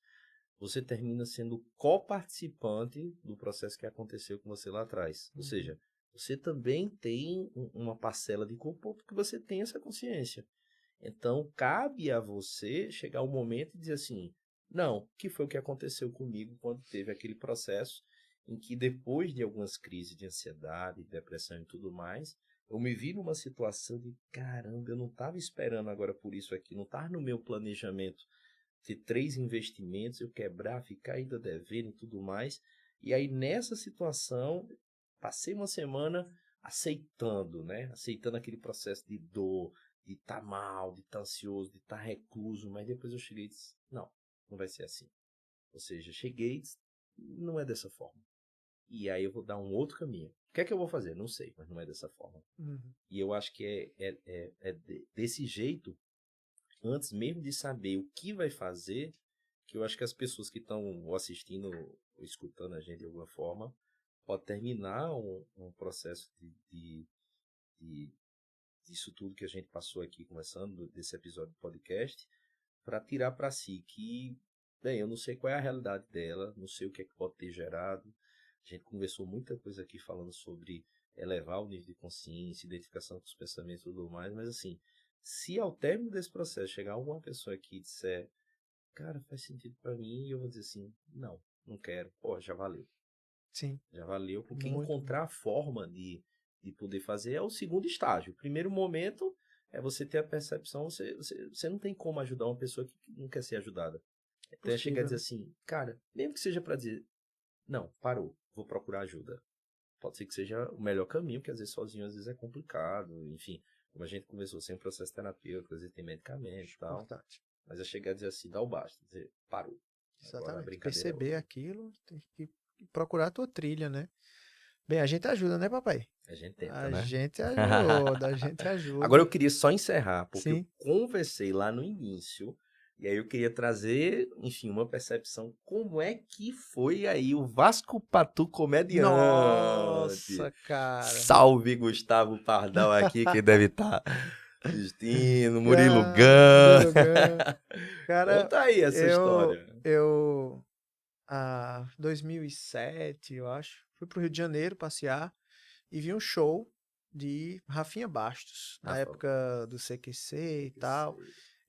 você termina sendo coparticipante do processo que aconteceu com você lá atrás. Ou seja, você também tem uma parcela de culpa porque você tem essa consciência. Então, cabe a você chegar ao momento e dizer assim, não, que foi o que aconteceu comigo quando teve aquele processo em que depois de algumas crises de ansiedade, depressão e tudo mais, eu me vi numa situação de, caramba, eu não estava esperando agora por isso aqui, não estava no meu planejamento ter 3 investimentos, eu quebrar, ficar ainda devendo e tudo mais. E aí, nessa situação, passei uma semana aceitando, né? Aceitando aquele processo de dor, de estar mal, de estar ansioso, de estar recluso. Mas depois eu cheguei e disse, não vai ser assim. Ou seja, cheguei e disse, não é dessa forma. E aí eu vou dar um outro caminho. O que é que eu vou fazer? Não sei, mas não é dessa forma. E eu acho que desse jeito, antes mesmo de saber o que vai fazer, que eu acho que as pessoas que estão assistindo ou escutando a gente de alguma forma, pode terminar um processo disso tudo que a gente passou aqui conversando, desse episódio do podcast, para tirar para si que, bem, eu não sei qual é a realidade dela, não sei o que é que pode ter gerado. A gente conversou muita coisa aqui falando sobre elevar o nível de consciência, identificação com os pensamentos e tudo mais, mas assim, se ao término desse processo chegar alguma pessoa aqui e disser, cara, faz sentido para mim, e eu vou dizer assim, não quero, pô, já valeu. Sim. Já valeu, porque Muito encontrar a forma de poder fazer é o segundo estágio. O primeiro momento é você ter a percepção, você não tem como ajudar uma pessoa que não quer ser ajudada. Até chegar a possível, dizer né? assim, cara, mesmo que seja para dizer, não, parou, vou procurar ajuda. Pode ser que seja o melhor caminho, porque às vezes sozinho às vezes é complicado, enfim, como a gente conversou, sem processo terapêutico, às vezes tem medicamento e tal, Importante. mas é chegar a dizer assim, dá o basta, dizer, parou. Agora a Exatamente. brincadeira é Perceber outra. aquilo, tem que procurar a tua trilha, né? Bem, a gente ajuda, né, papai? A gente tenta, A né? gente ajuda, a gente Agora ajuda. eu queria só encerrar, porque eu Sim, conversei lá no início E aí eu queria trazer, enfim, uma percepção. Como é que foi aí o Vasco Patu comediante? Nossa, cara. Salve Gustavo Pardal aqui, que deve estar assistindo, Murilo Cara, Gun. Murilo Gun. Cara, Conta aí essa eu, história. eu, 2007, eu acho, fui pro Rio de Janeiro passear e vi um show de Rafinha Bastos, na Rafa, época do CQC e tal.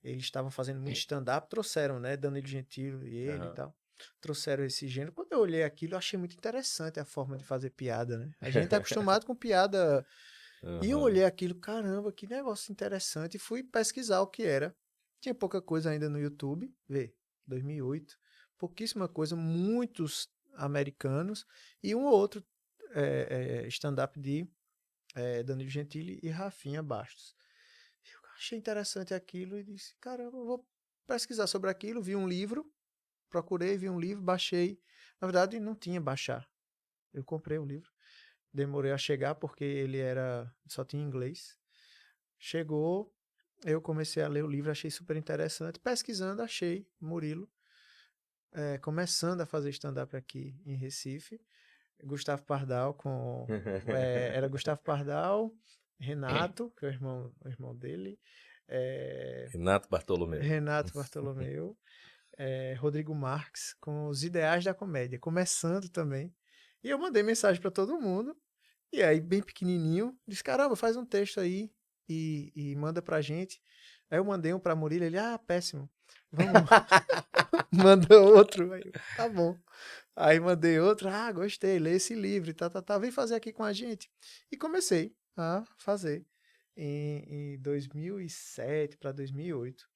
Eles estavam fazendo muito stand-up, trouxeram, né, Danilo Gentili e ele e Aham. tal. Trouxeram esse gênero. Quando eu olhei aquilo, eu achei muito interessante a forma de fazer piada, né? A gente tá acostumado com piada. E eu Aham. olhei aquilo, caramba, que negócio interessante. E fui pesquisar o que era. Tinha pouca coisa ainda no YouTube. Vê, 2008. Pouquíssima coisa, muitos americanos e um ou outro stand-up de Danilo Gentili e Rafinha Bastos. Eu achei interessante aquilo e disse, caramba, eu vou pesquisar sobre aquilo. Vi um livro, procurei, vi um livro, baixei. Na verdade, não tinha baixar. Eu comprei o livro. Demorei a chegar porque ele só tinha inglês. Chegou, eu comecei a ler o livro, achei super interessante. Pesquisando, achei Murilo começando a fazer stand-up aqui em Recife. Gustavo Pardal era Gustavo Pardal, Renato, que é o irmão dele, Renato Bartolomeu. Renato Bartolomeu, Rodrigo Marques, com os ideais da comédia, começando também. E eu mandei mensagem para todo mundo. E aí, bem pequenininho, disse: caramba, faz um texto aí e manda pra gente. Aí eu mandei um pra Murilo, ele: péssimo. Vamos, manda outro. Aí, tá bom. Aí mandei outro: gostei, lê esse livro, tá, vem fazer aqui com a gente. E comecei a fazer em 2007 para 2008.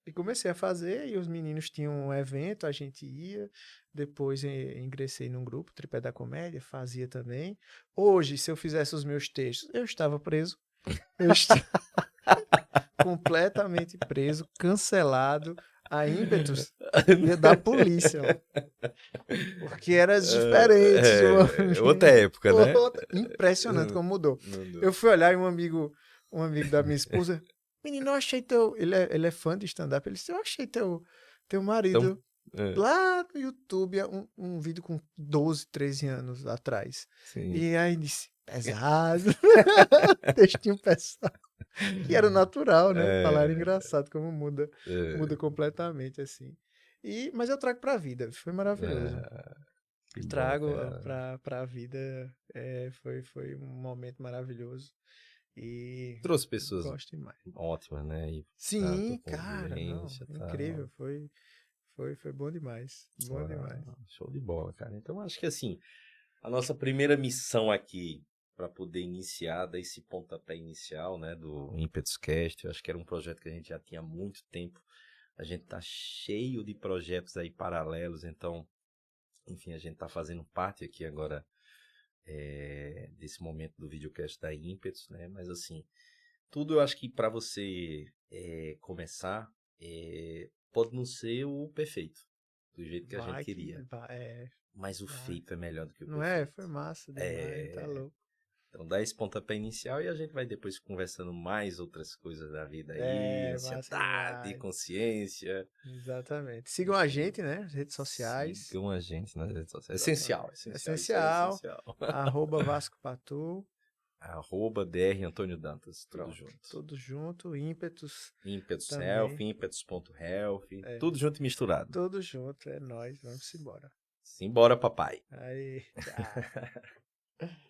E comecei a fazer, e os meninos tinham um evento, a gente ia. Depois ingressei num grupo, Tripé da Comédia, fazia também. Hoje, se eu fizesse os meus textos, eu estava preso. Eu estava completamente preso, cancelado, a ímpetos da polícia, ó. Porque era diferente, João. Outra época, né? Impressionante como mudou. Mudou. Eu fui olhar e um amigo da minha esposa, menino, eu achei teu. Ele é fã de stand-up. Ele disse: eu achei teu Então, marido lá no YouTube, um vídeo com 12, 13 anos atrás. sim. E aí disse: pesado. Textinho pesado. E era natural, né? Falar era engraçado, como muda completamente assim. Mas eu trago pra vida, foi maravilhoso. Que bom, Trago cara. pra vida, foi um momento maravilhoso e Trouxe pessoas gosto demais. ótimas, né? E pra tua Sim, cara, não, convivência e incrível, tal. foi bom demais, bom demais. Show de bola, cara. Então, acho que assim, a nossa primeira missão aqui, para poder iniciar, dar esse pontapé inicial, né, do Impetus Cast, eu acho que era um projeto que a gente já tinha há muito tempo. A gente tá cheio de projetos aí paralelos, então, enfim, a gente tá fazendo parte aqui agora desse momento do videocast da Impetus, né? Mas assim, tudo eu acho que para você começar, pode não ser o perfeito, do jeito que a gente Vai que queria. vai, Mas o vai. feito é melhor do que o Não é? perfeito. Foi massa demais, tá louco. Então dá esse pontapé inicial e a gente vai depois conversando mais outras coisas da vida aí, Massa ansiedade, demais. consciência. Exatamente. Sigam a gente, né? Nas redes sociais. Sigam a gente nas redes sociais. Essencial, Exatamente. essencial. Isso aí é Essencial. essencial. Vasco Patu. @Dr. Antônio Dantas, tudo Pronto. junto. Tudo junto. Ímpetus Impetus Health, também. impetus.health, É. tudo junto e misturado. Tudo junto. É nóis. Vamos embora. Simbora, papai. Aí. Tchau.